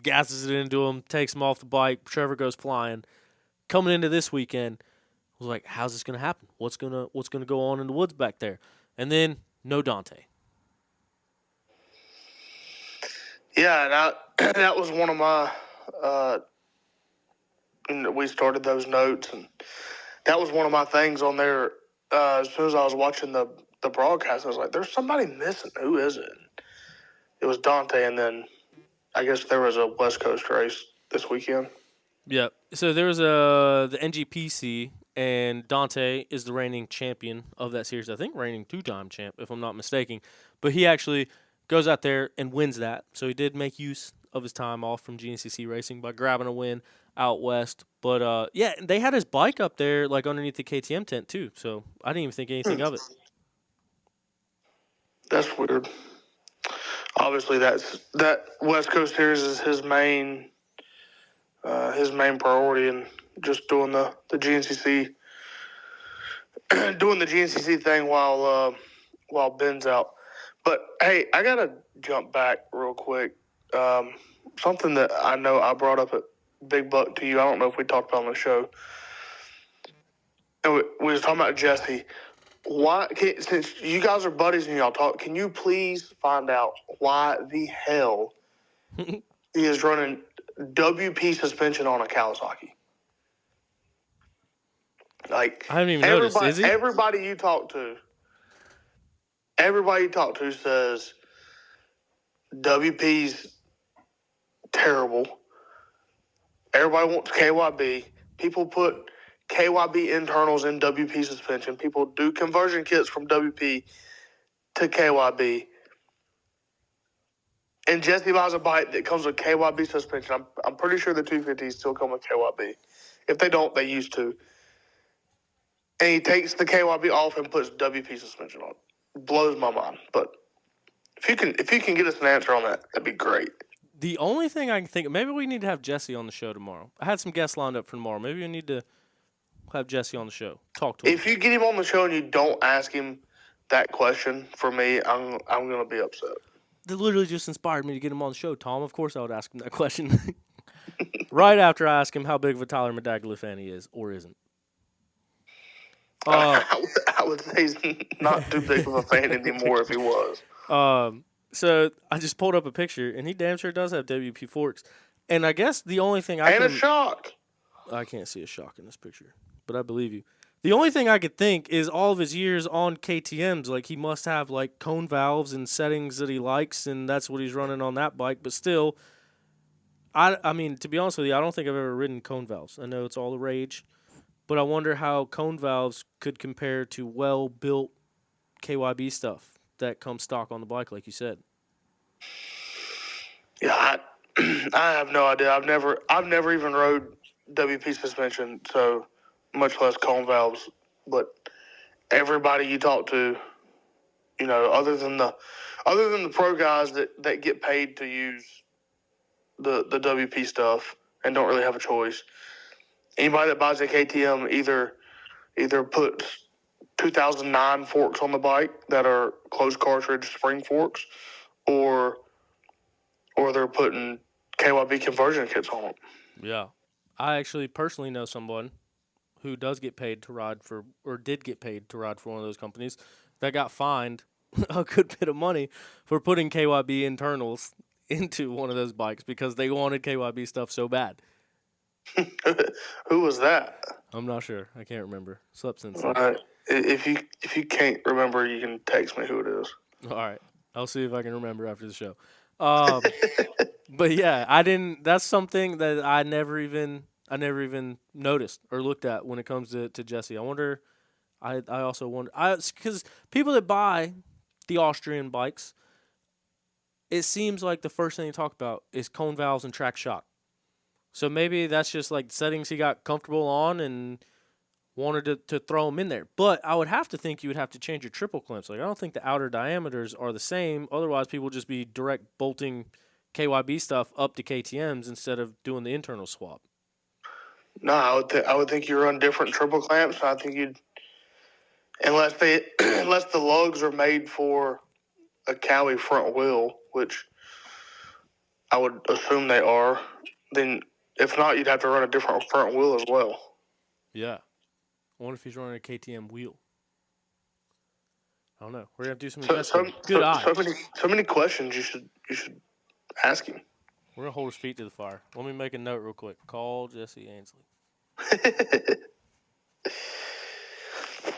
gasses it into him, takes him off the bike. Trevor goes flying. Coming into this weekend, I was like, how's this gonna happen? What's gonna go on in the woods back there? And then no Dante. Yeah, that was one of my. We started those notes, and that was one of my things on there. As soon as I was watching the broadcast, I was like, "There's somebody missing. Who is it?" It was Dante, and then I guess there was a West Coast race this weekend. Yep. So there was the NGPC, and Dante is the reigning champion of that series. I think reigning 2-time champ, if I'm not mistaken. But he actually goes out there and wins that. So he did make use of his time off from GNCC racing by grabbing a win out west. But, yeah, they had his bike up there, like, underneath the KTM tent, too. So I didn't even think anything of it. That's weird. Obviously, that West Coast Series is his main priority, and just doing the GNCC thing while Ben's out. But hey, I gotta jump back real quick. Something that I know I brought up at Big Buck to you. I don't know if we talked about on the show. And we was talking about Jesse. Since you guys are buddies and y'all talk, can you please find out why the hell he is running WP suspension on a Kawasaki? Like, I haven't even noticed. Is he? Everybody you talk to says WP's terrible. Everybody wants KYB. People put KYB internals in WP suspension. People do conversion kits from WP to KYB. And Jesse buys a bike that comes with KYB suspension. I'm pretty sure the 250s still come with KYB. If they don't, they used to. And he takes the KYB off and puts WP suspension on. Blows my mind. But if you can get us an answer on that, that'd be great. The only thing I can think of, maybe we need to have Jesse on the show tomorrow. I had some guests lined up for tomorrow. Maybe we need to have Jesse on the show. Talk to him. If you get him on the show and you don't ask him that question, for me, I'm going to be upset. That literally just inspired me to get him on the show, Tom. Of course I would ask him that question. Right after I ask him how big of a Tyler Medaglia fan he is or isn't. I would say he's not too big of a fan anymore if he was. So I just pulled up a picture, and he damn sure does have WP forks. And I guess the only thing a shock. I can't see a shock in this picture, but I believe you. The only thing I could think is all of his years on KTMs, like he must have like cone valves and settings that he likes, and that's what he's running on that bike. But still, I mean, to be honest with you, I don't think I've ever ridden cone valves. I know it's all the rage, but I wonder how cone valves could compare to well-built KYB stuff that comes stock on the bike, like you said. Yeah, I have no idea. I've never even rode WP suspension, so much less cone valves. But everybody you talk to, other than the pro guys that get paid to use the WP stuff and don't really have a choice. Anybody that buys a KTM either puts 2009 forks on the bike that are closed cartridge spring forks, or they're putting KYB conversion kits on them. Yeah. I actually personally know someone who does get paid to ride for, or did get paid to ride for one of those companies that got fined a good bit of money for putting KYB internals into one of those bikes because they wanted KYB stuff so bad. Who was that? I'm not sure. I can't remember. Slept since All then. right. If you can't remember, you can text me who it is. All right. I'll see if I can remember after the show. But yeah, I didn't. That's something that I never even noticed or looked at when it comes to Jesse. I wonder. I also wonder. Because people that buy the Austrian bikes, it seems like the first thing they talk about is cone valves and track shock. So maybe that's just like settings he got comfortable on and wanted to throw them in there. But I would have to think you would have to change your triple clamps. Like I don't think the outer diameters are the same. Otherwise, people would just be direct bolting KYB stuff up to KTM's instead of doing the internal swap. No, I would think you run different triple clamps. I think you'd, unless the lugs are made for a Cowie front wheel, which I would assume they are. Then if not, you'd have to run a different front wheel as well. Yeah. I wonder if he's running a KTM wheel. I don't know. We're gonna have to do some investigation. Good eye. So many questions you should ask him. We're gonna hold his feet to the fire. Let me make a note real quick. Call Jesse Ainsley.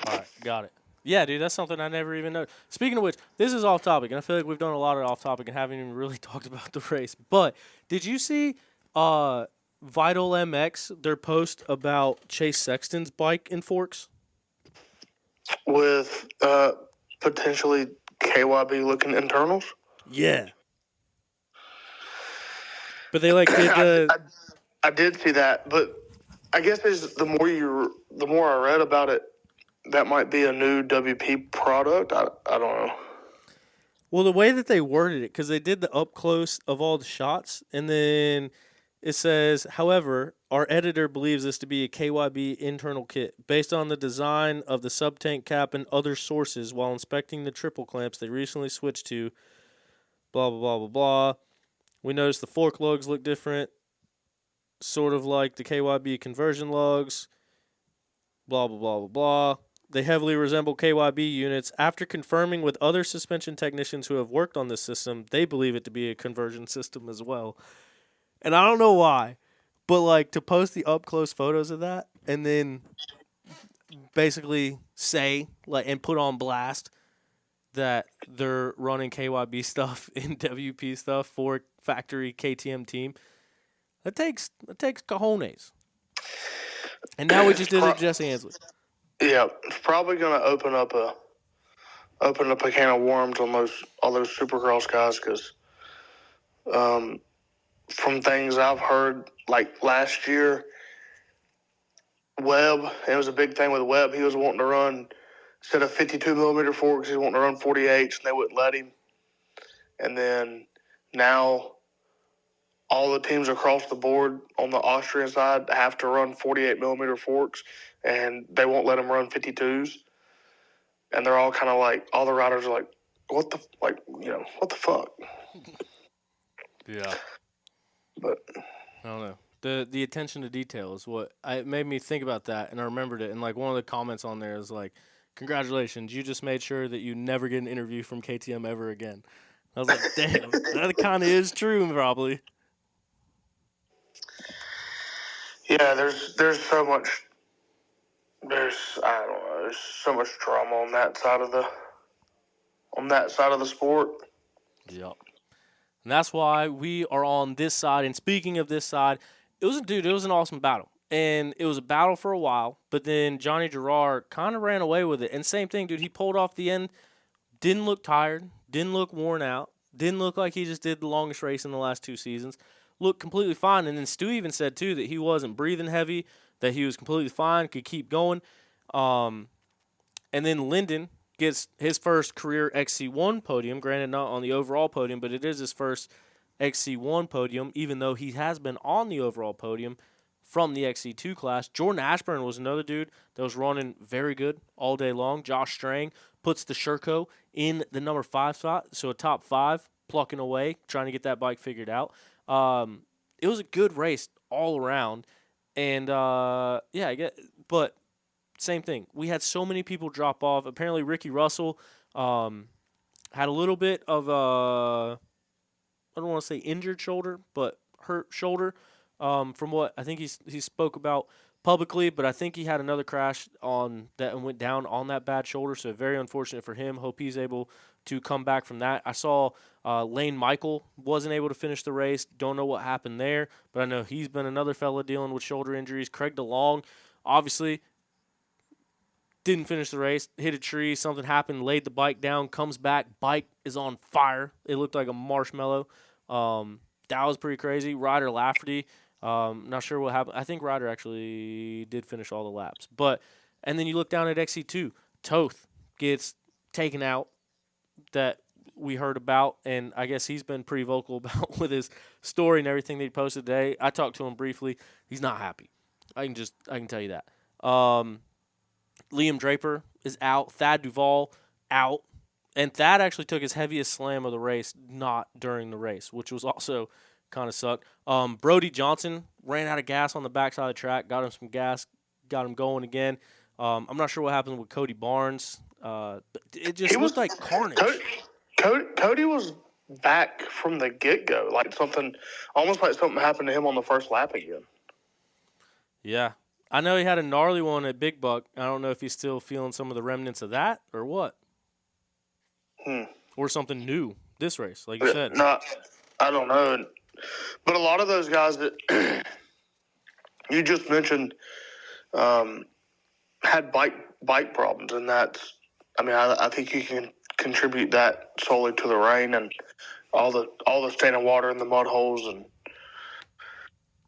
All right, got it. Yeah, dude, that's something I never even noticed. Speaking of which, this is off topic, and I feel like we've done a lot of off topic and haven't even really talked about the race. But did you see Vital MX, their post about Chase Sexton's bike in forks? With potentially KYB looking internals? Yeah. But they like did the I did see that, but I guess the more I read about it, that might be a new WP product. I don't know. Well, the way that they worded it, because they did the up close of all the shots, and then it says, however, our editor believes this to be a KYB internal kit. Based on the design of the sub-tank cap and other sources, while inspecting the triple clamps they recently switched to, blah, blah, blah, blah, blah. We noticed the fork lugs look different, sort of like the KYB conversion lugs, blah, blah, blah, blah, blah. They heavily resemble KYB units. After confirming with other suspension technicians who have worked on this system, they believe it to be a conversion system as well. And I don't know why, but like to post the up close photos of that and then basically say like and put on blast that they're running KYB stuff and WP stuff for factory KTM team. That takes cojones. And now we just did it to Jesse Ainsley. Yeah, it's probably going to open up a can of worms on all those Supercross guys because from things I've heard, like last year, Webb, it was a big thing with Webb. He was wanting to run, instead of 52 millimeter forks, he was wanting to run 48s, and they wouldn't let him. And then now all the teams across the board on the Austrian side have to run 48 millimeter forks, and they won't let them run 52s. And they're all kind of like, all the riders are like, what the fuck? Yeah. But I don't know. The attention to detail is what it made me think about that, and I remembered it. And like one of the comments on there is like, "Congratulations, you just made sure that you never get an interview from KTM ever again." I was like, "Damn, that kind of is true, probably." yeah, there's so much. There's so much drama on that side of the sport. Yep. And that's why we are on this side. And speaking of this side, it was an awesome battle. And it was a battle for a while, but then Johnny Gerard kind of ran away with it. And same thing, dude, he pulled off the end, didn't look tired, didn't look worn out, didn't look like he just did the longest race in the last 2 seasons. Looked completely fine. And then Stu even said, too, that he wasn't breathing heavy, that he was completely fine, could keep going. And then Lyndon gets his first career XC1 podium, granted not on the overall podium, but it is his first XC1 podium, even though he has been on the overall podium from the XC2 class. Jordan Ashburn was another dude that was running very good all day long. Josh Strang puts the Sherco in the number 5 spot, so a top 5, plucking away, trying to get that bike figured out. It was a good race all around, and yeah, I get, but same thing. We had so many people drop off. Apparently, Ricky Russell had a little bit of a, I don't want to say injured shoulder, but hurt shoulder. From what I think he spoke about publicly, but I think he had another crash on that and went down on that bad shoulder. So very unfortunate for him. Hope he's able to come back from that. I saw Lane Michael wasn't able to finish the race. Don't know what happened there, but I know he's been another fella dealing with shoulder injuries. Craig DeLong, obviously, didn't finish the race, hit a tree, something happened, laid the bike down, comes back, bike is on fire. It looked like a marshmallow. That was pretty crazy. Ryder Lafferty, not sure what happened. I think Ryder actually did finish all the laps. And then you look down at XC2, Toth gets taken out that we heard about, and I guess he's been pretty vocal about with his story and everything that he posted today. I talked to him briefly. He's not happy. I can tell you that. Liam Draper is out. Thad Duvall out. And Thad actually took his heaviest slam of the race not during the race, which was also kind of sucked. Brody Johnson ran out of gas on the backside of the track, got him some gas, got him going again. I'm not sure what happened with Cody Barnes. It just looked like carnage. Cody was back from the get-go, almost like something happened to him on the first lap again. Yeah. I know he had a gnarly one at Big Buck. I don't know if he's still feeling some of the remnants of that or what. Or something new this race, like you said. No, I don't know. But a lot of those guys that you just mentioned had bike problems, and I think you can contribute that solely to the rain and all the standing water in the mud holes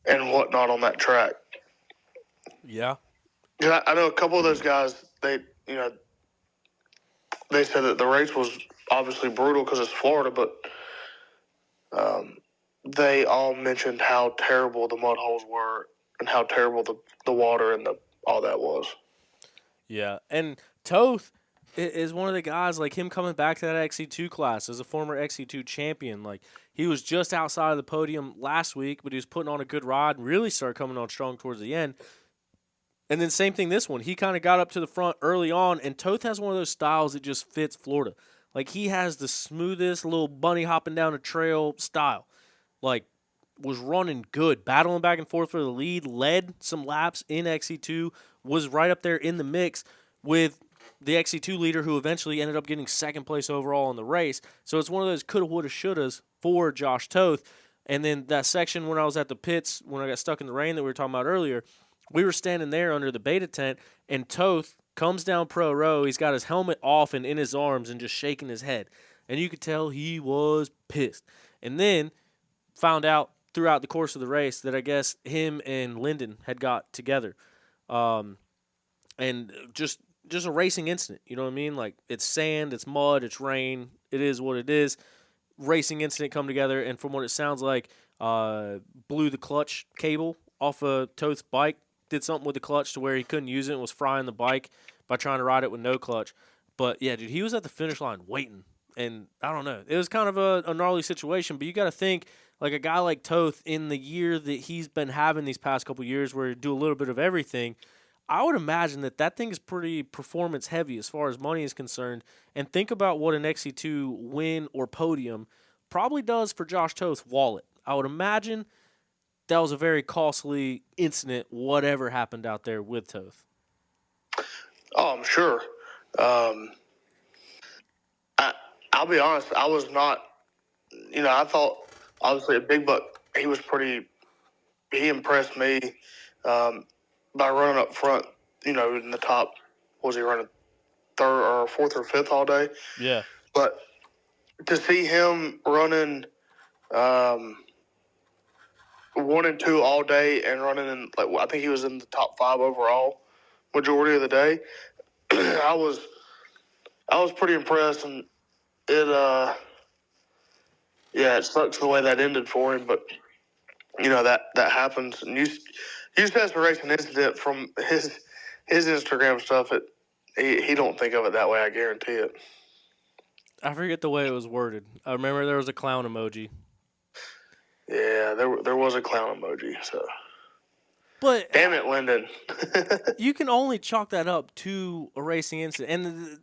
and whatnot on that track. Yeah. I know a couple of those guys, they said that the race was obviously brutal because it's Florida, but they all mentioned how terrible the mud holes were and how terrible the water and all that was. Yeah, and Toth is one of the guys, like him coming back to that XC2 class as a former XC2 champion. Like, he was just outside of the podium last week, but he was putting on a good ride and really started coming on strong towards the end. And then same thing this one. He kind of got up to the front early on, and Toth has one of those styles that just fits Florida. Like, he has the smoothest little bunny hopping down a trail style. Like, was running good, battling back and forth for the lead, led some laps in XC2, was right up there in the mix with the XC2 leader who eventually ended up getting second place overall in the race. So it's one of those coulda, woulda, shouldas for Josh Toth. And then that section when I was at the pits, when I got stuck in the rain that we were talking about earlier, we were standing there under the beta tent, and Toth comes down pro row. He's got his helmet off and in his arms and just shaking his head. And you could tell he was pissed. And then found out throughout the course of the race that I guess him and Lyndon had got together. And just a racing incident, you know what I mean? Like, it's sand, it's mud, it's rain, it is what it is. Racing incident come together, and from what it sounds like, blew the clutch cable off of Toth's bike, did something with the clutch to where he couldn't use it and was frying the bike by trying to ride it with no clutch. But, yeah, dude, he was at the finish line waiting, and I don't know. It was kind of a gnarly situation, but you got to think, like a guy like Toth, in the year that he's been having these past couple years where he do a little bit of everything, I would imagine that thing is pretty performance heavy as far as money is concerned. And think about what an XC2 win or podium probably does for Josh Toth's wallet. I would imagine that was a very costly incident, whatever happened out there with Toth. Oh, I'm sure. I'll be honest, I was not, I thought obviously a big buck. He impressed me by running up front, in the top. Was he running third or fourth or fifth all day? Yeah. But to see him running 1 and 2 all day and running in, I think he was in the top 5 overall majority of the day. I was pretty impressed, and it it sucks the way that ended for him, but that happens. And you just has to race an incident from his Instagram stuff. He don't think of it that way. I guarantee it. I forget the way it was worded. I remember there was a clown emoji. Yeah, there was a clown emoji. So, but damn it, Lyndon. You can only chalk that up to a racing incident, and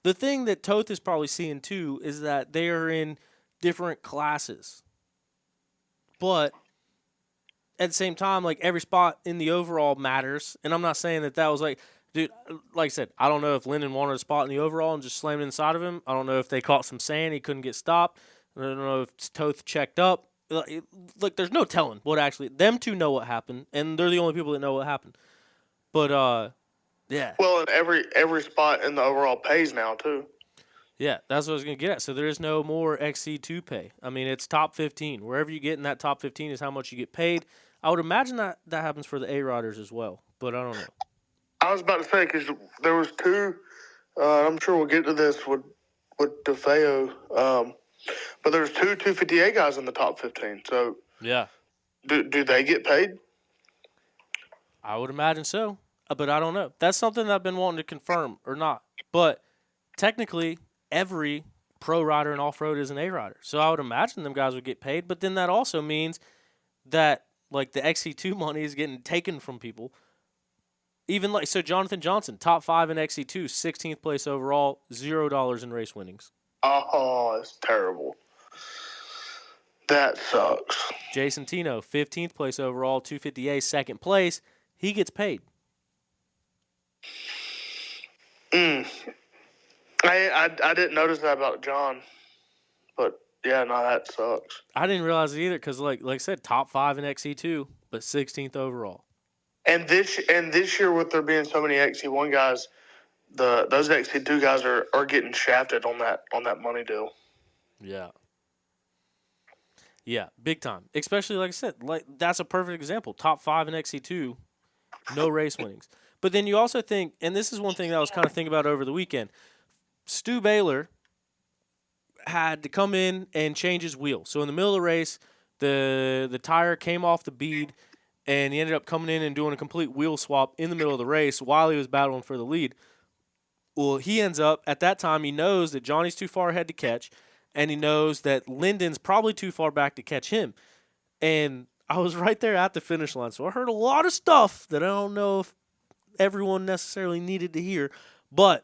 the thing that Toth is probably seeing too is that they are in different classes. But at the same time, like, every spot in the overall matters. And I'm not saying that was like, dude, like I said, I don't know if Lyndon wanted a spot in the overall and just slammed it inside of him. I don't know if they caught some sand, he couldn't get stopped. I don't know if Toth checked up. Like, there's no telling what actually, them two know what happened, and they're the only people that know what happened. But, yeah. Well, and every spot in the overall pays now, too. Yeah, that's what I was going to get at. So there is no more XC2 pay. I mean, it's top 15. Wherever you get in that top 15 is how much you get paid. I would imagine that happens for the A-Riders as well, but I don't know. I was about to say, because there was two, I'm sure we'll get to this with DeFeo, but there's two 258 guys in the top 15. So yeah, do they get paid? I would imagine so, but I don't know. That's something that I've been wanting to confirm or not. But technically, every pro rider in off-road is an A-Rider. So I would imagine them guys would get paid, but then that also means that, like, the XC2 money is getting taken from people. Even so Jonathan Johnson, top 5 in XC2, 16th place overall, $0 in race winnings. Oh, it's terrible. That sucks. Jason Tino, 15th place overall, 258, second place. He gets paid. I didn't notice that about John, but yeah, no, that sucks. I didn't realize it either because, like I said, top 5 in XC2, but 16th overall. And this year, with there being so many XC1 guys, those XC2 guys are getting shafted on that money deal. Yeah. Yeah, big time. Especially, like I said, like, that's a perfect example. Top 5 in XC2, no race winnings. But then you also think, and this is one thing that I was kind of thinking about over the weekend, Stu Baylor had to come in and change his wheel. So in the middle of the race, the tire came off the bead, and he ended up coming in and doing a complete wheel swap in the middle of the race while he was battling for the lead. Well, he ends up, at that time, he knows that Johnny's too far ahead to catch, and he knows that Lyndon's probably too far back to catch him. And I was right there at the finish line, so I heard a lot of stuff that I don't know if everyone necessarily needed to hear. But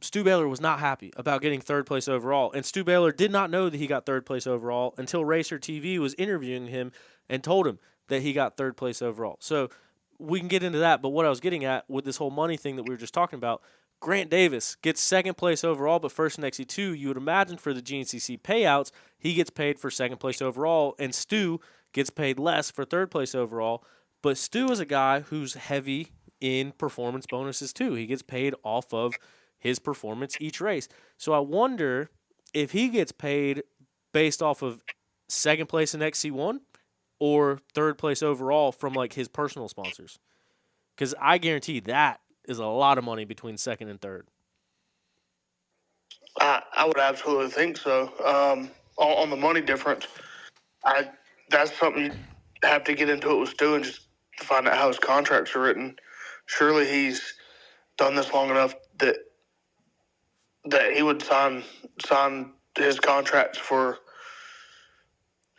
Stu Baylor was not happy about getting third place overall, and Stu Baylor did not know that he got third place overall until Racer TV was interviewing him and told him that he got third place overall. So we can get into that, but what I was getting at with this whole money thing that we were just talking about, Grant Davis gets second place overall, but first in XC2. You would imagine for the GNCC payouts, he gets paid for second place overall, and Stu gets paid less for third place overall. But Stu is a guy who's heavy in performance bonuses too. He gets paid off of his performance each race. So I wonder if he gets paid based off of second place in XC1 or third place overall from, like, his personal sponsors. Because I guarantee that is a lot of money between second and third. I would absolutely think so. On the money difference, that's something you have to get into it with Stu and just to find out how his contracts are written. Surely he's done this long enough that he would sign his contracts for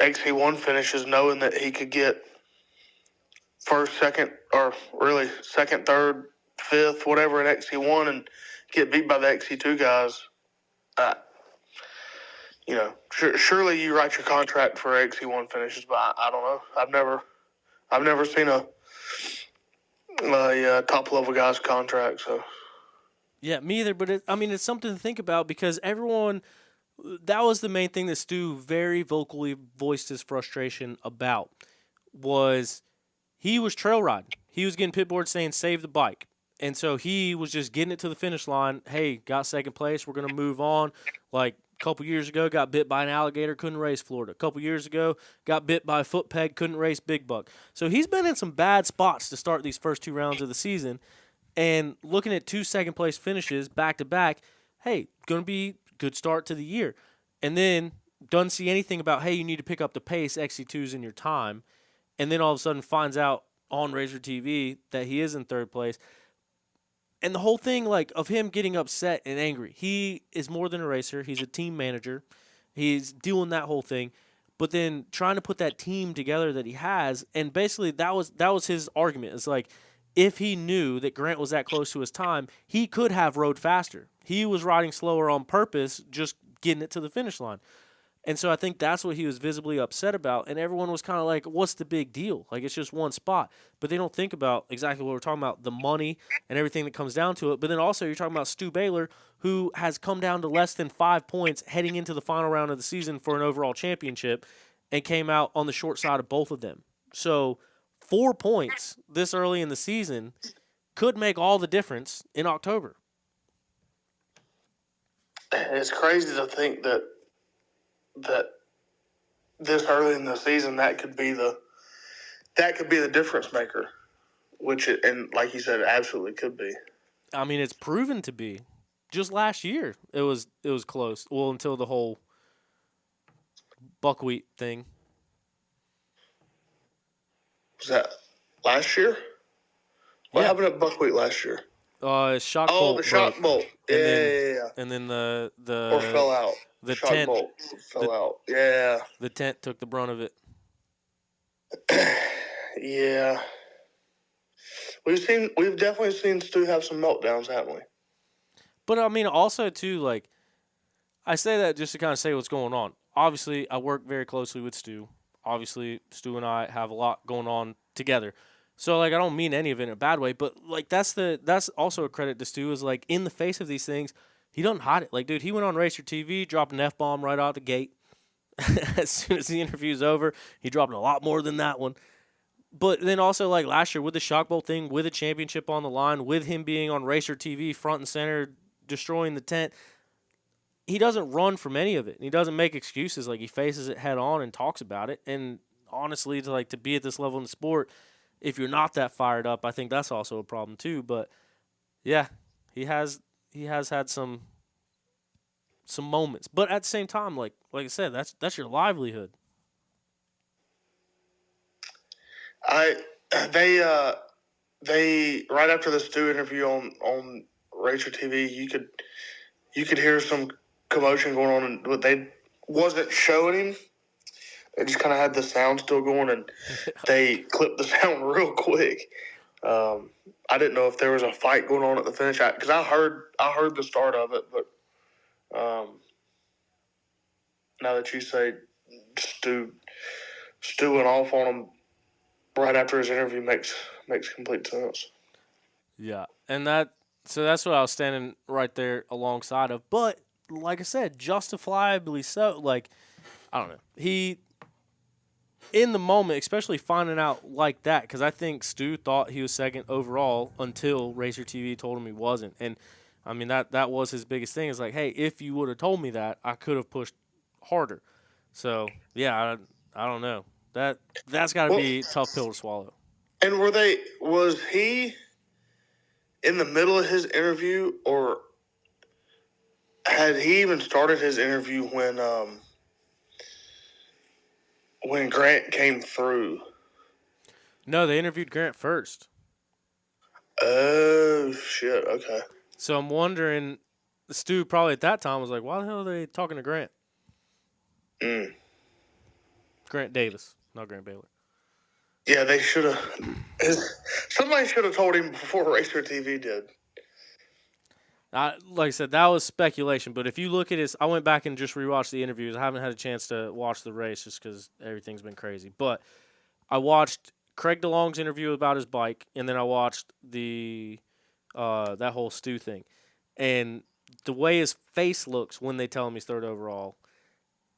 XC1 finishes knowing that he could get first, second, or really second, third, fifth, whatever in XC1 and get beat by the XC2 guys. Surely you write your contract for XC1 finishes, but I don't know. I've never seen a top level guy's contract. So yeah, me either. But it's something to think about because everyone That was the main thing that Stu very vocally voiced his frustration about. Was he was trail riding. He was getting pit boards saying save the bike. And so he was just getting it to the finish line. Hey, got second place. We're going to move on. Like a couple years ago, got bit by an alligator, couldn't race Florida. A couple years ago, got bit by a foot peg, couldn't race Big Buck. So he's been in some bad spots to start these first 2 rounds of the season. And looking at 2 second place finishes back to back, hey, going to be good start to the year. And then doesn't see anything about, hey, you need to pick up the pace, XC2's in your time. And then all of a sudden finds out on Razor TV that he is in 3rd place. And the whole thing, like, of him getting upset and angry, he is more than a racer. He's a team manager. He's doing that whole thing. But then trying to put that team together that he has, and basically that was his argument. It's like, if he knew that Grant was that close to his time, he could have rode faster. He was riding slower on purpose, just getting it to the finish line. And so I think that's what he was visibly upset about. And everyone was kind of like, what's the big deal? Like, it's just one spot. But they don't think about exactly what we're talking about, the money and everything that comes down to it. But then also you're talking about Stu Baylor, who has come down to less than 5 points heading into the final round of the season for an overall championship and came out on the short side of both of them. So 4 points this early in the season could make all the difference in October. It's crazy to think that this early in the season that could be the difference maker, and like you said, it absolutely could be. I mean, it's proven to be. Just last year, it was close. Well, until the whole buckwheat thing. Was that last year? What happened at buckwheat last year? Shock bolt. The shock bolt. Yeah. And then the or fell out. The shock tent bolt fell out. Yeah. The tent took the brunt of it. Yeah. We've definitely seen Stu have some meltdowns, haven't we? But I mean, also too, like, I say that just to kind of say what's going on. Obviously, I work very closely with Stu. Obviously, Stu and I have a lot going on together. So, like, I don't mean any of it in a bad way, but, like, that's also a credit to Stu is, like, in the face of these things, he doesn't hide it. Like, dude, he went on Racer TV, dropped an F-bomb right out the gate. As soon as the interview's over, he dropped a lot more than that one. But then also, like, last year with the Shock Bowl thing, with a championship on the line, with him being on Racer TV front and center, destroying the tent, he doesn't run from any of it. He doesn't make excuses. Like, he faces it head on and talks about it. And honestly, to be at this level in the sport, if you're not that fired up, I think that's also a problem too. But yeah, he has had some moments. But at the same time, like I said, that's your livelihood. They right after the Stu interview on Racer TV, you could hear some commotion going on, but they wasn't showing him. They just kind of had the sound still going, and they clipped the sound real quick. I didn't know if there was a fight going on at the finish because I heard the start of it, but now that you say Stu went off on him right after his interview makes complete sense. Yeah, and so that's what I was standing right there alongside of. But like I said, justifiably so. Like, I don't know, he in the moment, especially finding out like that, because I think Stu thought he was second overall until Racer TV told him he wasn't. And I mean that was his biggest thing. Is like, hey, if you would have told me that, I could have pushed harder. So yeah, I don't know. That's got to be a tough pill to swallow. And was he in the middle of his interview, or had he even started his interview when Grant came through? No, they interviewed Grant first. Oh, shit. Okay. So I'm wondering, Stu probably at that time was like, why the hell are they talking to Grant? Grant Davis, not Grant Baylor. Yeah, they should have. Somebody should have told him before Racer TV did. Like I said, that was speculation. But if you look at his, I went back and just rewatched the interviews. I haven't had a chance to watch the race just because everything's been crazy. But I watched Craig DeLong's interview about his bike, and then I watched the that whole Stu thing. And the way his face looks when they tell him he's third overall,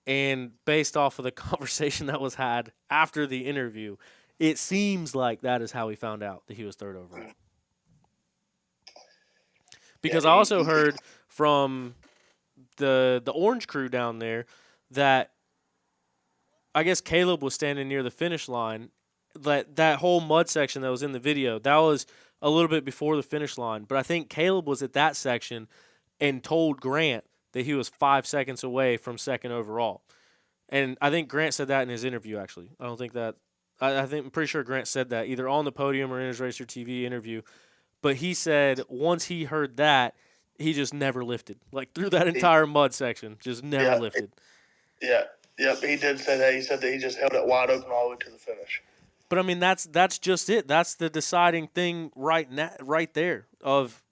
and based off of the conversation that was had after the interview, it seems like that is how he found out that he was third overall. Because I also heard from the Orange crew down there that I guess Caleb was standing near the finish line. That whole mud section that was in the video, that was a little bit before the finish line. But I think Caleb was at that section and told Grant that he was 5 seconds away from second overall. And I think Grant said that in his interview, actually. I don't think that – I'm pretty sure Grant said that either on the podium or in his Racer TV interview. But he said once he heard that, he just never lifted. Like, through that entire mud section, just never lifted. Yeah. Yep, he did say that. He said that he just held it wide open all the way to the finish. But, I mean, that's just it. That's the deciding thing right there of,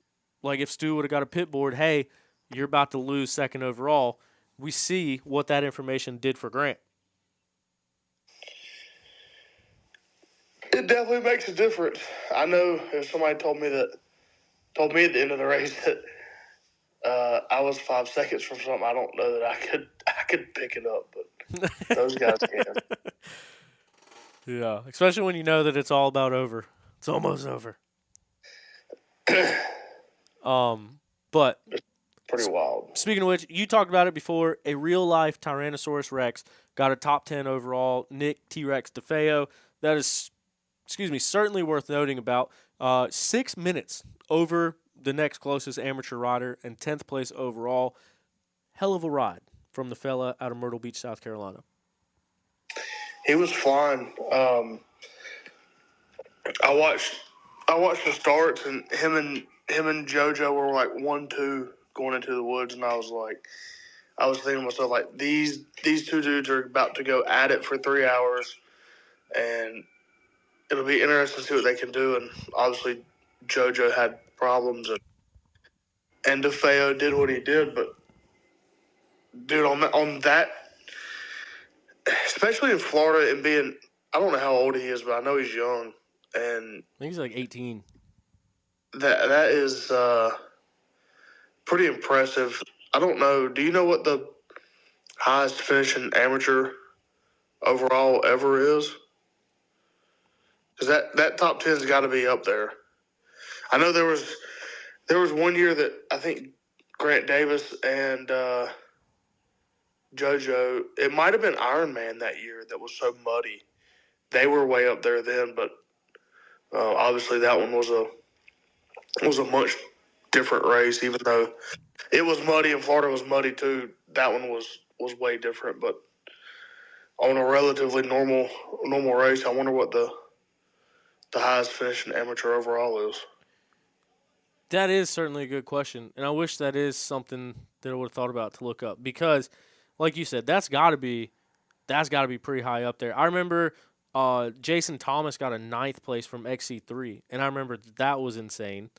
like, if Stu would have got a pit board, hey, you're about to lose second overall, we see what that information did for Grant. It definitely makes a difference. I know if somebody told me at the end of the race that I was 5 seconds from something, I don't know that I could pick it up, but those guys can. Yeah, especially when you know that it's all about over. It's almost over. But pretty wild. Speaking of which, you talked about it before. A real-life Tyrannosaurus Rex got a top 10 overall. Nick T-Rex DeFeo. That is, certainly worth noting about. 6 minutes over the next closest amateur rider and 10th place overall. Hell of a ride from the fella out of Myrtle Beach, South Carolina. He was flying. I watched the starts, and him and JoJo were like 1-2 going into the woods, and I was thinking to myself, like, these two dudes are about to go at it for 3 hours, and it'll be interesting to see what they can do. And obviously, JoJo had problems, and DeFeo did what he did. But dude, on that, especially in Florida, and being, I don't know how old he is, but I know he's young, and I think he's like 18. That is pretty impressive. I don't know. Do you know what the highest finishing amateur overall ever is? Because that top 10's got to be up there. I know there was 1 year that I think Grant Davis and JoJo, it might have been Ironman that year that was so muddy. They were way up there then, but obviously that one was a much different race, even though it was muddy and Florida was muddy too. That one was way different, but on a relatively normal race, I wonder what the highest finishing amateur overall is. That is certainly a good question, and I wish that is something that I would have thought about to look up because, like you said, that's got to be pretty high up there. I remember Jason Thomas got a 9th place from XC3, and I remember that was insane.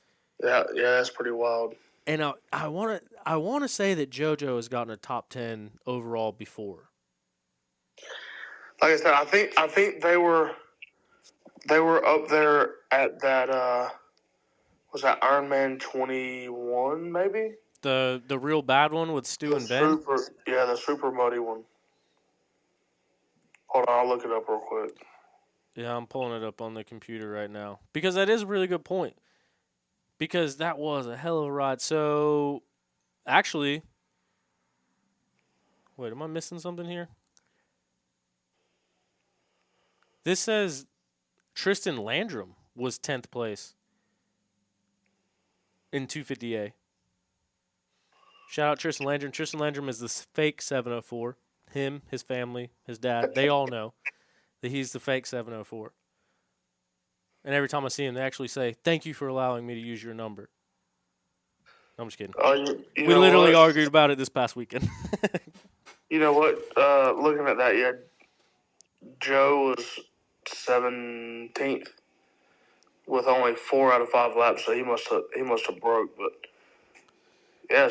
Yeah, that's pretty wild. And I want to say that JoJo has gotten a top 10 overall before. Like I said, I think they were up there at that was that Ironman 21 maybe? The real bad one with Stu and Ben? The super muddy one. Hold on, I'll look it up real quick. Yeah, I'm pulling it up on the computer right now. Because that is a really good point. Because that was a hell of a ride. So, actually, wait, am I missing something here? This says Tristan Landrum was 10th place in 250A. Shout out Tristan Landrum. Tristan Landrum is the fake 704. Him, his family, his dad, they all know that he's the fake 704. And every time I see him, they actually say, "Thank you for allowing me to use your number." I'm just kidding. We literally argued about it this past weekend. You know what? Looking at that, yeah, Joe was 17th with only 4 out of 5 laps, so he must have broke. But yeah,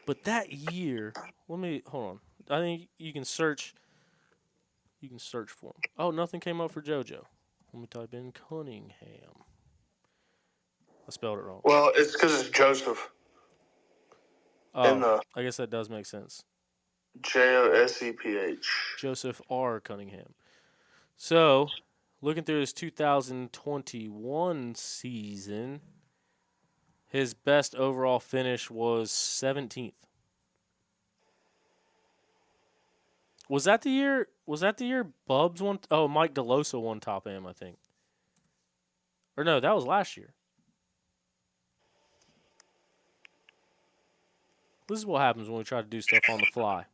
But that year, hold on. I think you can search. You can search for him. Oh, nothing came up for JoJo. Let me type in Cunningham. I spelled it wrong. Well, it's because it's Joseph. In the I guess that does make sense. Joseph. Joseph R. Cunningham. So, looking through his 2021 season, his best overall finish was 17th. Was that the year? Bubs won? Oh, Mike DeLosa won Top Am, I think. Or no, that was last year. This is what happens when we try to do stuff on the fly.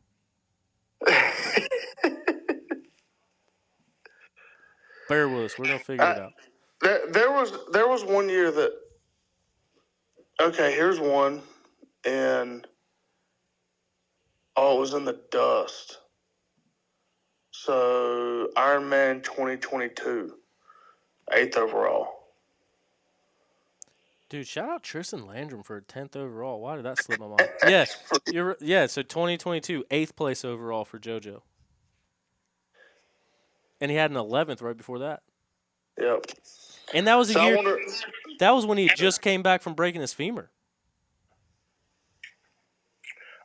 Bear with us. We're gonna figure it out. There was one year that. Okay, here's one, and it was in the dust. So Ironman 2022, 8th overall. Dude, shout out Tristan Landrum for 10th overall. Why did that slip my mind? Yeah, so 2022, 8th place overall for JoJo. And he had an 11th right before that. Yep. And that was that was when he just came back from breaking his femur.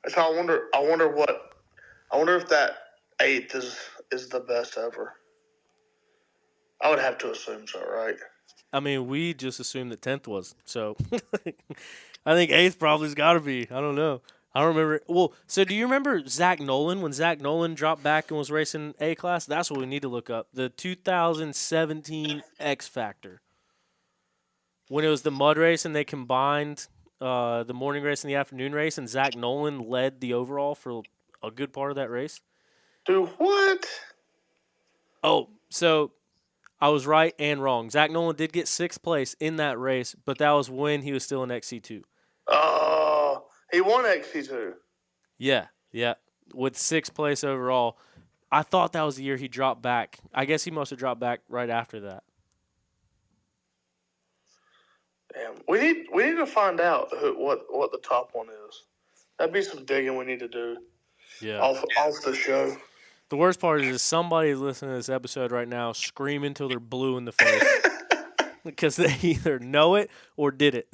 So I wonder if that 8th is the best ever. I would have to assume so, right? I mean, we just assumed that 10th was. So I think 8th probably's got to be. I don't know. I don't remember. Well, so do you remember Zach Nolan when Zach Nolan dropped back and was racing A class? That's what we need to look up. The 2017 X Factor. When it was the mud race and they combined the morning race and the afternoon race, and Zach Nolan led the overall for a good part of that race. Dude, what? Oh, so I was right and wrong. Zach Nolan did get 6th place in that race, but that was when he was still in XC2. He won XC2. Yeah, with 6th place overall. I thought that was the year he dropped back. I guess he must have dropped back right after that. Damn, we need to find out what the top one is. That'd be some digging we need to do. Yeah. Off the show. The worst part is somebody listening to this episode right now screaming till they're blue in the face because they either know it or did it.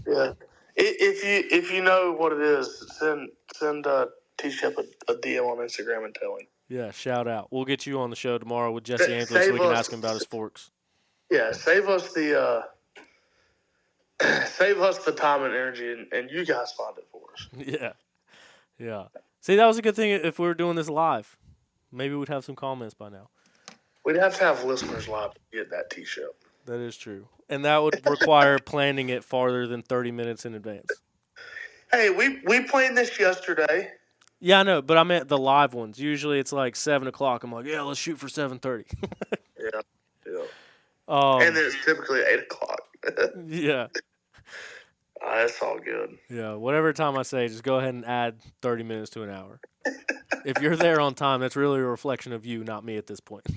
Yeah. If you know what it is, send T-Shep a DM on Instagram and tell him. Yeah, shout out. We'll get you on the show tomorrow with Jesse Anthony so we can ask him about his forks. Yeah, save us the time and energy, and you guys find it for us. Yeah. See, that was a good thing if we were doing this live. Maybe we'd have some comments by now. We'd have to have listeners live to get that T-shirt. That is true. And that would require planning it farther than 30 minutes in advance. Hey, we planned this yesterday. Yeah, I know, but I meant the live ones. Usually it's like 7 o'clock. I'm like, yeah, let's shoot for 7:30. Yeah. And then it's typically 8 o'clock. Yeah. That's all good. Yeah, whatever time I say, just go ahead and add 30 minutes to an hour. If you're there on time, that's really a reflection of you, not me at this point.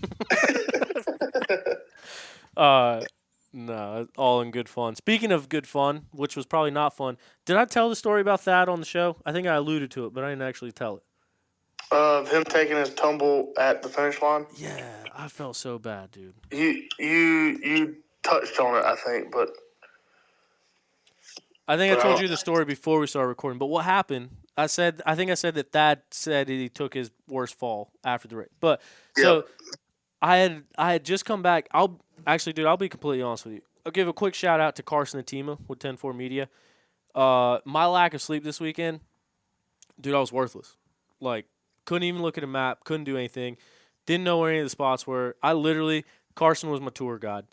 No, all in good fun. Speaking of good fun, which was probably not fun, did I tell the story about Thad on the show? I think I alluded to it, but I didn't actually tell it. Of him taking his tumble at the finish line? Yeah, I felt so bad, dude. You touched on it, I think, but... I think I told you the story before we started recording, but what happened, I think I said that Thad said he took his worst fall after the race. But, so, I had just come back. I'll be completely honest with you. I'll give a quick shout out to Carson Atima with 10-4 Media. My lack of sleep this weekend, dude, I was worthless. Like, couldn't even look at a map, couldn't do anything, didn't know where any of the spots were. Carson was my tour guide.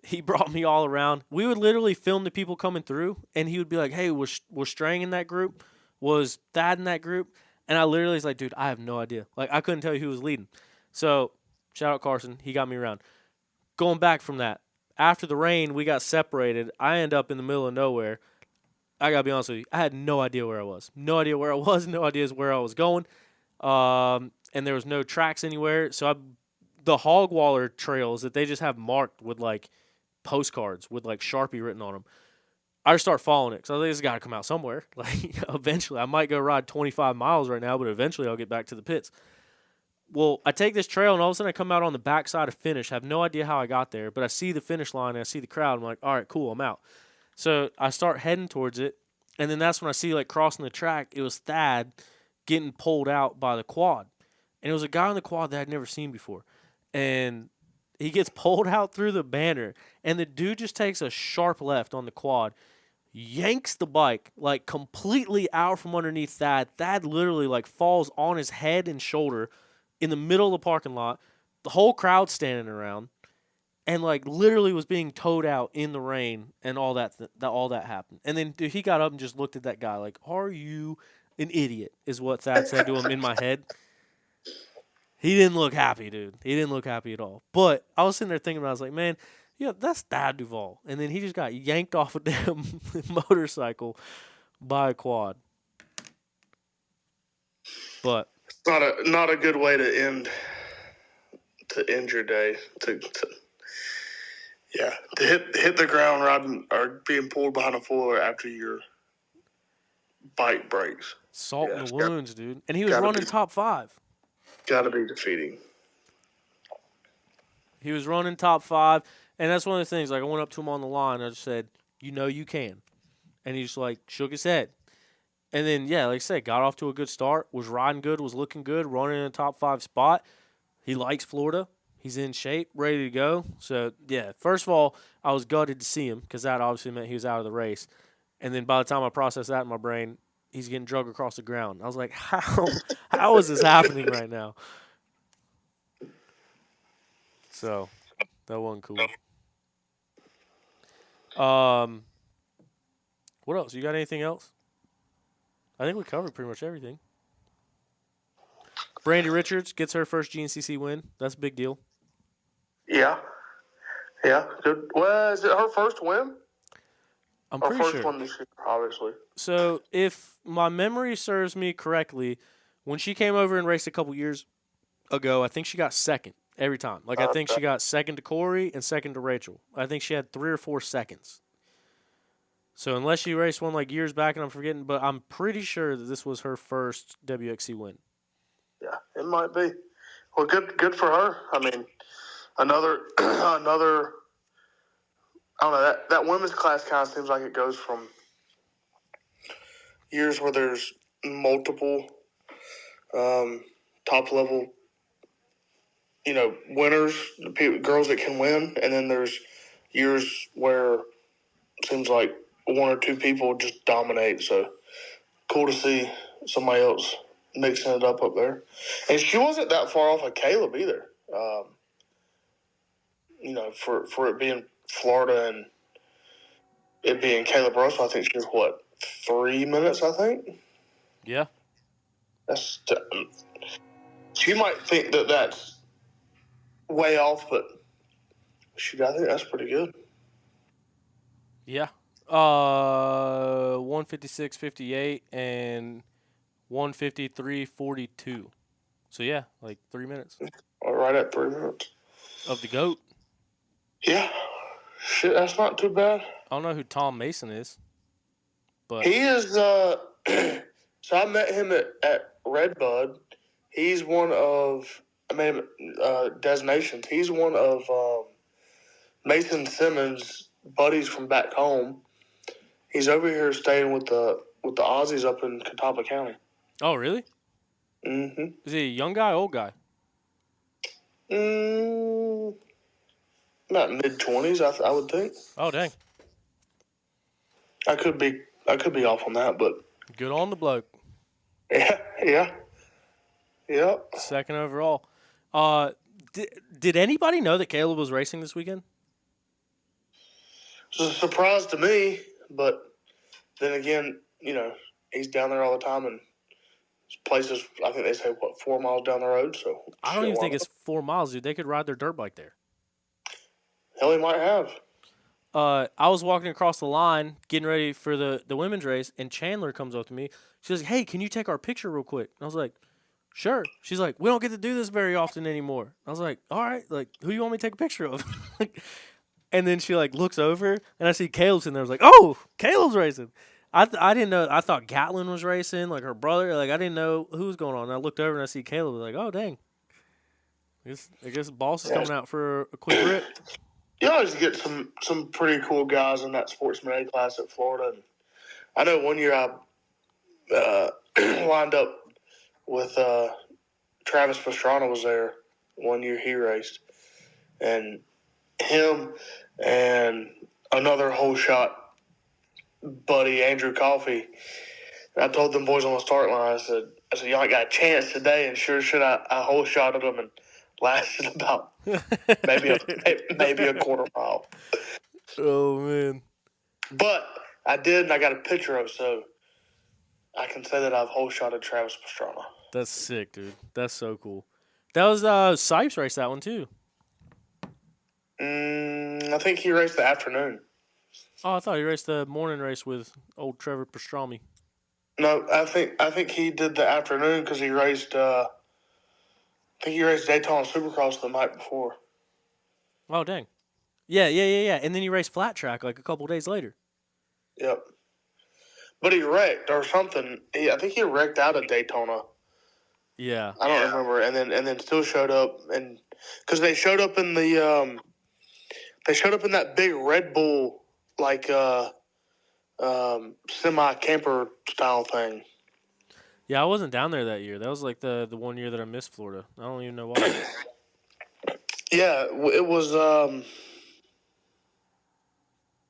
He brought me all around. We would literally film the people coming through, and he would be like, hey, was Strang in that group? Was Thad in that group? And I literally was like, dude, I have no idea. Like, I couldn't tell you who was leading. So, shout out Carson. He got me around. Going back from that, after the rain, we got separated. I end up in the middle of nowhere. I got to be honest with you. I had no idea where I was. No idea where I was. No idea where I was going. And there was no tracks anywhere. So the Hogwaller trails that they just have marked with, like, postcards with, like, Sharpie written on them. I just start following it because I think this got to come out somewhere. Like, eventually, I might go ride 25 miles right now, but eventually I'll get back to the pits. Well, I take this trail, and all of a sudden I come out on the backside of finish. I have no idea how I got there, but I see the finish line, and I see the crowd. I'm like, all right, cool, I'm out. So I start heading towards it, And then that's when I see, like, crossing the track, it was Thad getting pulled out by the quad. And it was a guy on the quad that I'd never seen before. And he gets pulled out through the banner, and the dude just takes a sharp left on the quad, yanks the bike, like, completely out from underneath Thad. Thad literally, like, falls on his head and shoulder in the middle of the parking lot. The whole crowd standing around. And, like, literally was being towed out in the rain, and all that happened. And then, dude, he got up and just looked at that guy like, "Are you an idiot?" is what Thad said to him in my head. He didn't look happy, dude. He didn't look happy at all. But I was sitting there thinking, I was like, man, yeah, that's Thad Duvall. And then he just got yanked off a damn motorcycle by a quad. But It's not a good way to end your day. To hit the ground riding or being pulled behind a four after your bike breaks. Salt in the wounds, dude. And he was running top 5. Gotta be defeating. He was running top 5, and that's one of the things. Like, I went up to him on the line, I just said, "You know you can," and he just, like, shook his head. And then, yeah, like I said, got off to a good start. Was riding good, was looking good, running in a top 5 spot. He likes Florida. He's in shape, ready to go. So, yeah, first of all, I was gutted to see him because that obviously meant he was out of the race. And then by the time I processed that in my brain, he's getting dragged across the ground. I was like, how is this happening right now? So, that wasn't cool. What else? You got anything else? I think we covered pretty much everything. Brandy Richards gets her first GNCC win. That's a big deal. Yeah. Yeah. Good. Well, is it her first win? I'm pretty sure. First one this year, obviously. So, if my memory serves me correctly, when she came over and raced a couple years ago, I think she got second every time. Like, I think she got second to Corey and second to Rachel. I think she had 3 or 4 seconds. So, unless she raced one, like, years back and I'm forgetting, but I'm pretty sure that this was her first WXC win. Yeah, it might be. Well, good for her. I mean, another I don't know, that women's class kind of seems like it goes from years where there's multiple top level, winners, girls that can win, and then there's years where it seems like 1 or 2 people just dominate. So cool to see somebody else mixing it up there. And she wasn't that far off of Caleb either. For it being Florida and it being Caleb Russell, I think she was 3 minutes, I think? Yeah. She might think that that's way off, but I think that's pretty good. Yeah. 156.58 and 153.42. So, yeah, like 3 minutes. Right at 3 minutes. Of the GOAT. Yeah. Shit, that's not too bad. I don't know who Tom Mason is. But he is, so I met him at Redbud. He's one of, designations. He's one of Mason Simmons' buddies from back home. He's over here staying with the Aussies up in Catawba County. Oh, really? Mm-hmm. Is he a young guy, old guy? Not mid-20s, I would think. Oh, dang. I could be off on that, but good on the bloke. Yeah. Second overall. Did anybody know that Caleb was racing this weekend? It was a surprise to me, but then again, he's down there all the time, and his place is, I think they say, 4 miles down the road. So I don't even think it's 4 miles, dude. They could ride their dirt bike there. Hell, he might have. I was walking across the line, getting ready for the women's race, and Chandler comes up to me. She says, "Hey, can you take our picture real quick?" And I was like, "Sure." She's like, "We don't get to do this very often anymore." I was like, "All right, like, who do you want me to take a picture of?" And then she, like, looks over, and I see Caleb's in there. I was like, "Oh, Caleb's racing." I didn't know. I thought Gatlin was racing, like her brother. Like, I didn't know who was going on. And I looked over, and I see Caleb. I was like, "Oh, dang. I guess the boss is coming out for a quick rip." You always get some pretty cool guys in that Sportsman A class at Florida. And I know one year I lined up with Travis Pastrana was there. One year he raced, and him and another whole shot buddy, Andrew Coffey. And I told them boys on the start line, I said, y'all ain't got a chance today, and sure should I whole shotted them and lasted about maybe a quarter mile. Oh man! But I did, and I got a picture of it, so I can say that I've whole shotted Travis Pastrana. That's sick, dude. That's so cool. That was Sipes raced that one too. I think he raced the afternoon. Oh, I thought he raced the morning race with old Trevor Pastrami. No, I think he did the afternoon because he raced. I think he raced Daytona Supercross the night before. Oh dang! Yeah. And then he raced flat track like a couple days later. Yep. But he wrecked or something. I think he wrecked out of Daytona. Yeah. I don't remember. And then still showed up, and because they showed up in the they showed up in that big Red Bull like semi camper style thing. Yeah, I wasn't down there that year. That was like the 1 year that I missed Florida. I don't even know why. Yeah, it was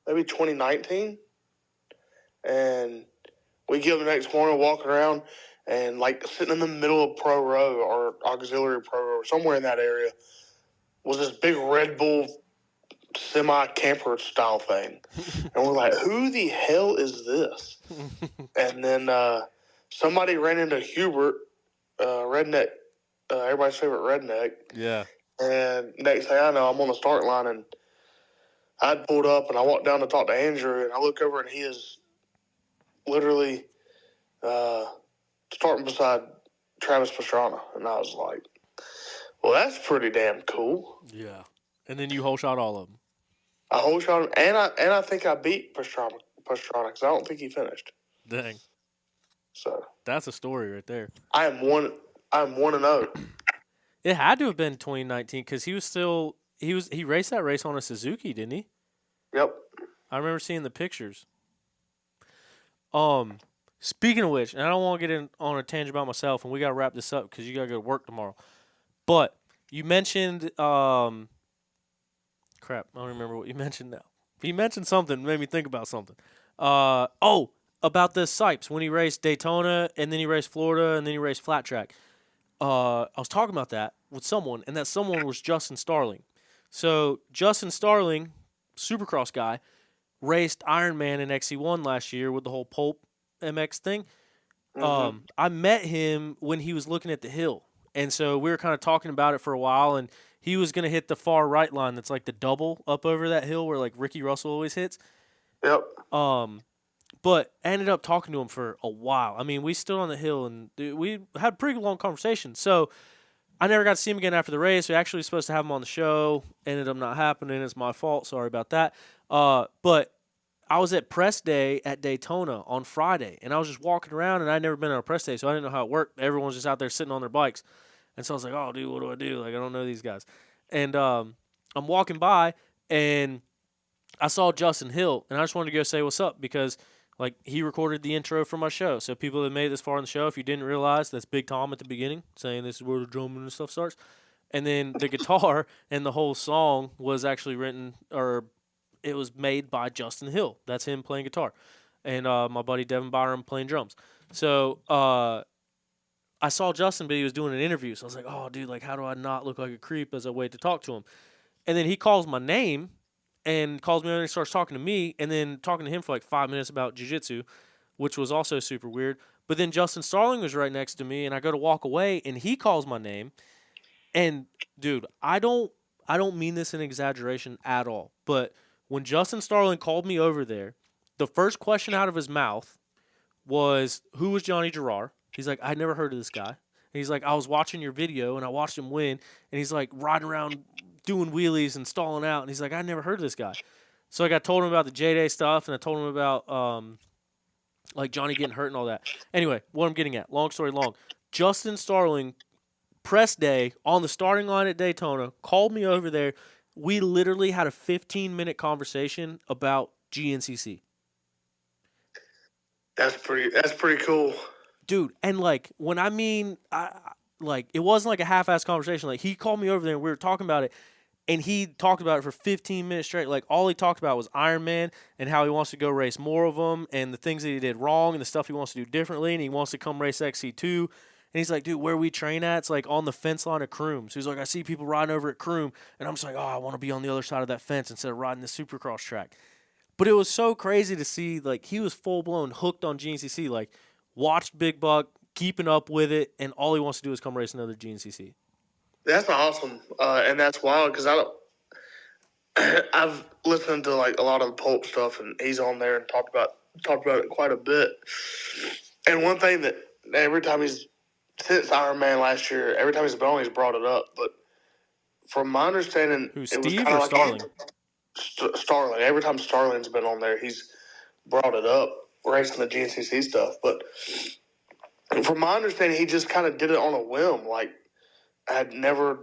maybe 2019, and we get up the next morning walking around, and like sitting in the middle of Pro Row or Auxiliary Pro Row or somewhere in that area was this big Red Bull semi camper style thing, and we're like, who the hell is this? And then somebody ran into Hubert, redneck, everybody's favorite redneck. Yeah. And next thing I know, I'm on the start line, and I'd pulled up, and I walked down to talk to Andrew, and I look over, and he is literally starting beside Travis Pastrana, and I was like, well, that's pretty damn cool. Yeah. And then you whole shot all of them. I whole shot him, and I think I beat Pastrana because I don't think he finished. Dang. So that's a story right there. I'm 1-0. It had to have been 2019 because he raced that race on a Suzuki, didn't he? Yep. I remember seeing the pictures. Speaking of which, and I don't want to get in on a tangent about myself, and we got to wrap this up because you got to go to work tomorrow. But you mentioned, crap, I don't remember what you mentioned now. You mentioned something, made me think about something. About the Sipes when he raced Daytona, and then he raced Florida, and then he raced flat track. I was talking about that with someone, and that someone was Justin Starling. So Justin Starling, Supercross guy, raced Ironman in XC1 last year with the whole Pulp MX thing. Mm-hmm. I met him when he was looking at the hill, and so we were kind of talking about it for a while, and he was going to hit the far right line that's like the double up over that hill where like Ricky Russell always hits. Yep. But I ended up talking to him for a while. I mean, we stood on the hill, and we had a pretty long conversation. So I never got to see him again after the race. We actually were supposed to have him on the show. Ended up not happening. It's my fault. Sorry about that. But I was at press day at Daytona on Friday, and I was just walking around, and I'd never been on a press day, so I didn't know how it worked. Everyone was just out there sitting on their bikes. And so I was like, oh, dude, what do I do? Like, I don't know these guys. And I'm walking by, and I saw Justin Hill, and I just wanted to go say what's up because – like, he recorded the intro for my show. So people that made it this far in the show, if you didn't realize, that's Big Tom at the beginning saying this is where the drumming and stuff starts. And then the guitar and the whole song was actually written, or it was made by Justin Hill. That's him playing guitar. And my buddy Devin Byram playing drums. So I saw Justin, but he was doing an interview. So I was like, oh, dude, like, how do I not look like a creep as I wait to talk to him? And then he calls my name. And calls me over and starts talking to me, and then talking to him for like 5 minutes about jiu-jitsu, which was also super weird. But then Justin Starling was right next to me, and I go to walk away, and he calls my name. And dude, I don't mean this in exaggeration at all. But when Justin Starling called me over there, the first question out of his mouth was, "Who was Johnny Gerard?" He's like, "I'd never heard of this guy." And he's like, "I was watching your video, and I watched him win." And he's like riding around doing wheelies and stalling out, and he's like, I never heard of this guy. So I told him about the J-Day stuff, and I told him about like Johnny getting hurt and all that. Anyway, what I'm getting at, long story long, Justin Starling, press day on the starting line at Daytona, called me over there. We literally had a 15-minute conversation about GNCC. That's pretty cool. Dude, and like when I mean like it wasn't like a half-ass conversation. Like he called me over there and we were talking about it, and he talked about it for 15 minutes straight. Like all he talked about was Iron Man and how he wants to go race more of them and the things that he did wrong and the stuff he wants to do differently, and he wants to come race XC2. And he's like, dude, where we train at, it's like on the fence line of Croom. So he's like, I see people riding over at Croom, and I'm just like, oh, I want to be on the other side of that fence instead of riding the Supercross track. But it was so crazy to see, like, he was full-blown hooked on GNCC, like, watched Big Buck, keeping up with it, and all he wants to do is come race another GNCC. That's awesome, and that's wild because I've listened to like a lot of the Pulp stuff, and he's on there and talked about it quite a bit. And one thing that every time since Iron Man last year, every time he's been on, he's brought it up. But from my understanding, Who's it was Steve kind or of Starling? like Starling. Every time Starling's been on there, he's brought it up, racing the GNCC stuff. But from my understanding, he just kind of did it on a whim. Like, had never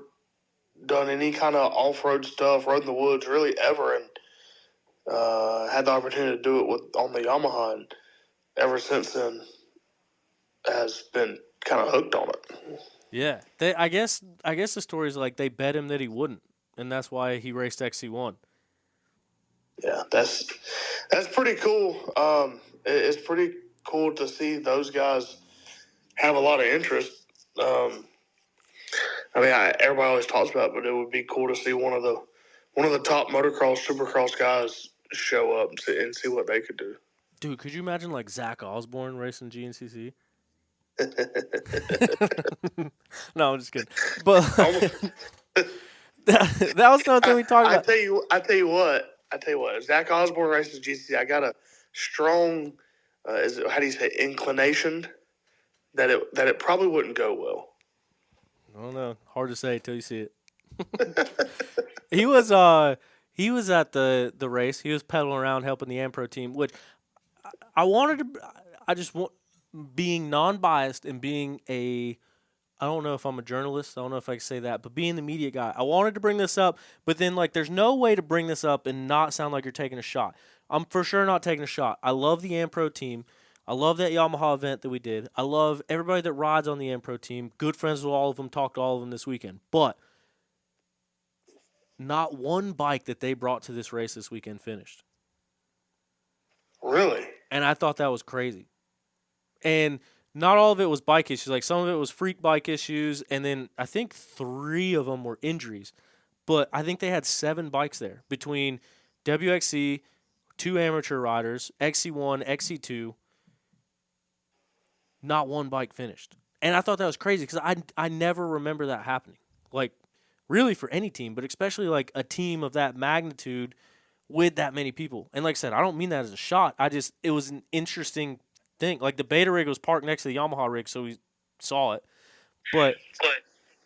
done any kind of off-road stuff, rode in the woods really ever, and had the opportunity to do it on the Yamaha, and ever since then has been kind of hooked on it. Yeah. I guess the story is like they bet him that he wouldn't, and that's why he raced XC1. Yeah, that's pretty cool. It's pretty cool to see those guys have a lot of interest. I mean, everybody always talks about it, but it would be cool to see one of the top motocross, supercross guys show up and see what they could do. Dude, could you imagine like Zach Osborne racing GNCC? No, I'm just kidding. But that was the thing we talked about. I tell you what. Zach Osborne races GNCC. I got a strong, how do you say, inclination that it probably wouldn't go well. I don't know. Hard to say until you see it. He was at the race. He was pedaling around helping the Ampro team, which I just want, being non-biased and being I don't know if I'm a journalist. I don't know if I can say that, but being the media guy, I wanted to bring this up, but then like there's no way to bring this up and not sound like you're taking a shot. I'm for sure not taking a shot. I love the Ampro team. I love that Yamaha event that we did. I love everybody that rides on the Ampro team. Good friends with all of them. Talked to all of them this weekend. But not one bike that they brought to this race this weekend finished. Really? And I thought that was crazy. And not all of it was bike issues. Like some of it was freak bike issues. And then I think 3 of them were injuries. But I think they had 7 bikes there between WXC, 2 amateur riders, XC1, XC2. Not one bike finished. And I thought that was crazy because I never remember that happening. Like, really for any team, but especially like a team of that magnitude with that many people. And like I said, I don't mean that as a shot. It was an interesting thing. Like the beta rig was parked next to the Yamaha rig, so we saw it. But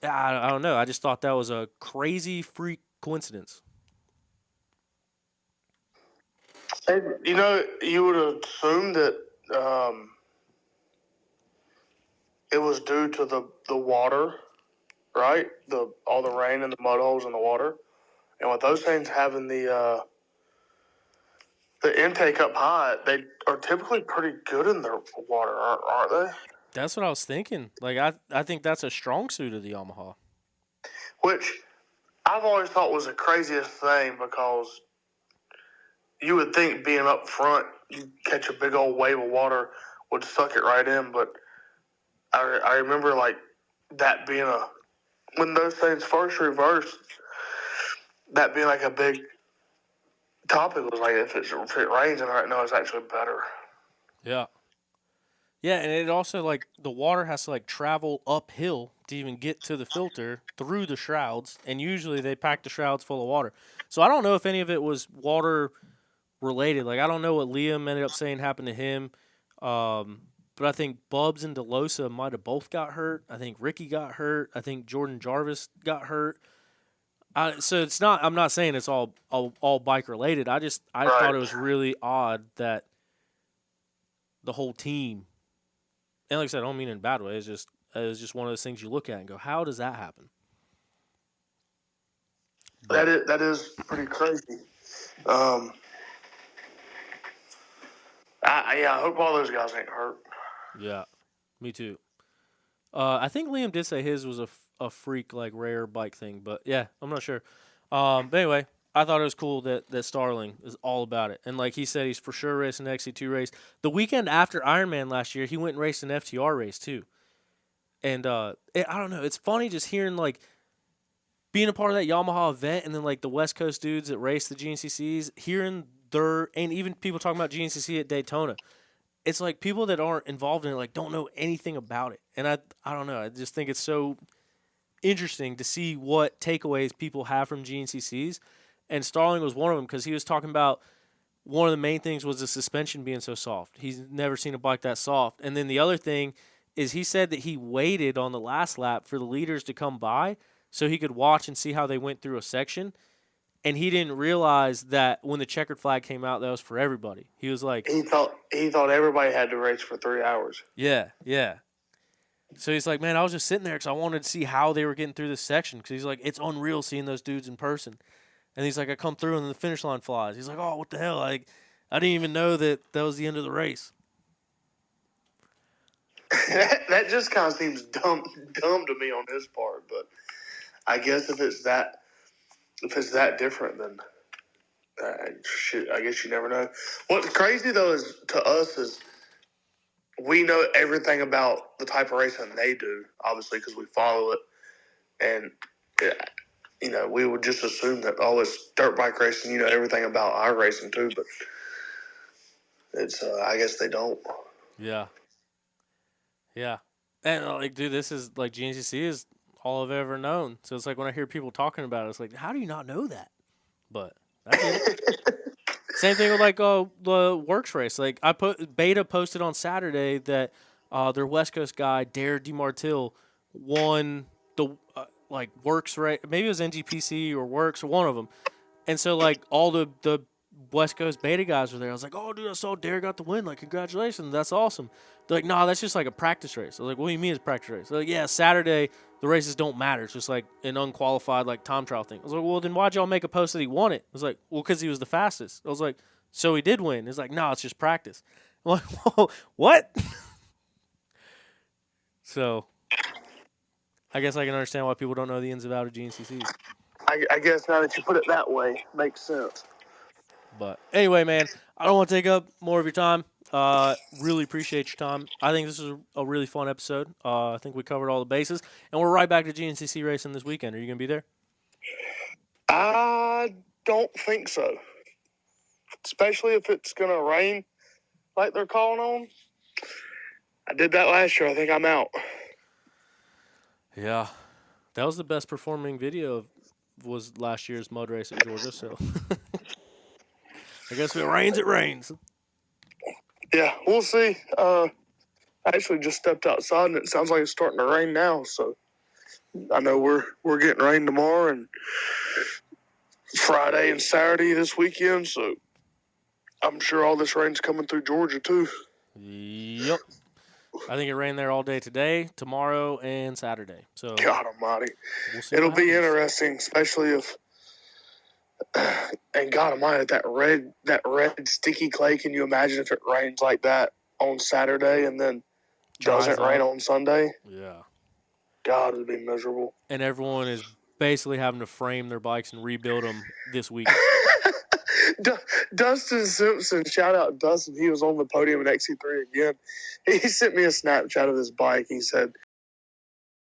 I don't know. I just thought that was a crazy freak coincidence. And, you would assume that it was due to the water, right? All the rain and the mud holes in the water. And with those things having the intake up high, they are typically pretty good in their water, aren't they? That's what I was thinking. Like I think that's a strong suit of the Yamaha. Which I've always thought was the craziest thing because you would think being up front, you catch a big old wave of water would suck it right in. But I remember like that being when those things first reversed, that being like a big topic was like if it rains and right now it's actually better. Yeah. Yeah, and it also like the water has to like travel uphill to even get to the filter through the shrouds, and usually they pack the shrouds full of water. So I don't know if any of it was water related. Like I don't know what Liam ended up saying happened to him. But I think Bubs and DeLosa might have both got hurt. I think Ricky got hurt. I think Jordan Jarvis got hurt. So it's not. I'm not saying it's all bike related. I thought it was really odd that the whole team. And like I said, I don't mean in a bad way. It's just one of those things you look at and go, how does that happen? But that is pretty crazy. I hope all those guys ain't hurt. Yeah, me too. I think Liam did say his was a freak, like, rare bike thing, but yeah, I'm not sure. But anyway, I thought it was cool that Starling is all about it. And like he said, he's for sure racing an XC2 race. The weekend after Ironman last year, he went and raced an FTR race too. And I don't know, it's funny just hearing, like, being a part of that Yamaha event, and then, like, the West Coast dudes that race the GNCCs, hearing and even people talking about GNCC at Daytona. It's like people that aren't involved in it, like, don't know anything about it. And I don't know, I just think it's so interesting to see what takeaways people have from GNCCs. And Starling was one of them, because he was talking about one of the main things was the suspension being so soft. He's never seen a bike that soft. And then the other thing is he said that he waited on the last lap for the leaders to come by so he could watch and see how they went through a section. And he didn't realize that when the checkered flag came out, that was for everybody. He was like, he thought everybody had to race for 3 hours. Yeah. So he's like, man, I was just sitting there because I wanted to see how they were getting through this section. Because he's like, it's unreal seeing those dudes in person. And he's like, I come through and then the finish line flies. He's like, oh, what the hell? Like, I didn't even know that was the end of the race. That just kind of seems dumb to me on his part. But I guess if it's that different, then I guess you never know. What's crazy though is to us is we know everything about the type of racing they do, obviously, because we follow it, and we would just assume that it's dirt bike racing. You know everything about our racing too, but it's I guess they don't. Yeah. And like, dude, this is like GNCC is all I've ever known. So it's like when I hear people talking about it, it's like, how do you not know that? But I did. Same thing with, like, the works race. Like, Beta posted on Saturday that their West Coast guy, Dare DeMartille, won the works race. Maybe it was NGPC or works, or one of them. And so, like, all the West Coast Beta guys were there. I was like, oh, dude, I saw Dare got the win. Like, congratulations. That's awesome. They're like, nah, that's just like a practice race. I was like, what do you mean it's a practice race? They're like, yeah, Saturday, the races don't matter. It's just like an unqualified, like, time trial thing. I was like, well, then why'd y'all make a post that he won it? I was like, well, because he was the fastest. I was like, so he did win. It's like, no, it's just practice. I'm like, whoa, what? So I guess I can understand why people don't know the ins and outs of GNCC. I guess now that you put it that way, makes sense. But anyway, man, I don't want to take up more of your time. Really appreciate your time. I think this is a really fun episode. I think we covered all the bases. And we're right back to GNCC racing this weekend. Are you going to be there? I don't think so. Especially if it's going to rain like they're calling on. I did that last year. I think I'm out. Yeah. That was the best performing video was last year's mud race at Georgia. So I guess if it rains, it rains. Yeah, we'll see. I actually just stepped outside, and it sounds like it's starting to rain now. So I know we're getting rain tomorrow and Friday and Saturday this weekend. So I'm sure all this rain's coming through Georgia too. Yep. I think it rained there all day today, tomorrow, and Saturday. So God Almighty, we'll it'll be interesting, especially if. And God Almighty, that red sticky clay. Can you imagine if it rains like that on Saturday and then doesn't rain on Sunday? Yeah. God, it'd be miserable. And everyone is basically having to frame their bikes and rebuild them this week. Dustin Simpson, shout out Dustin. He was on the podium at XC3 again. He sent me a Snapchat of his bike. He said,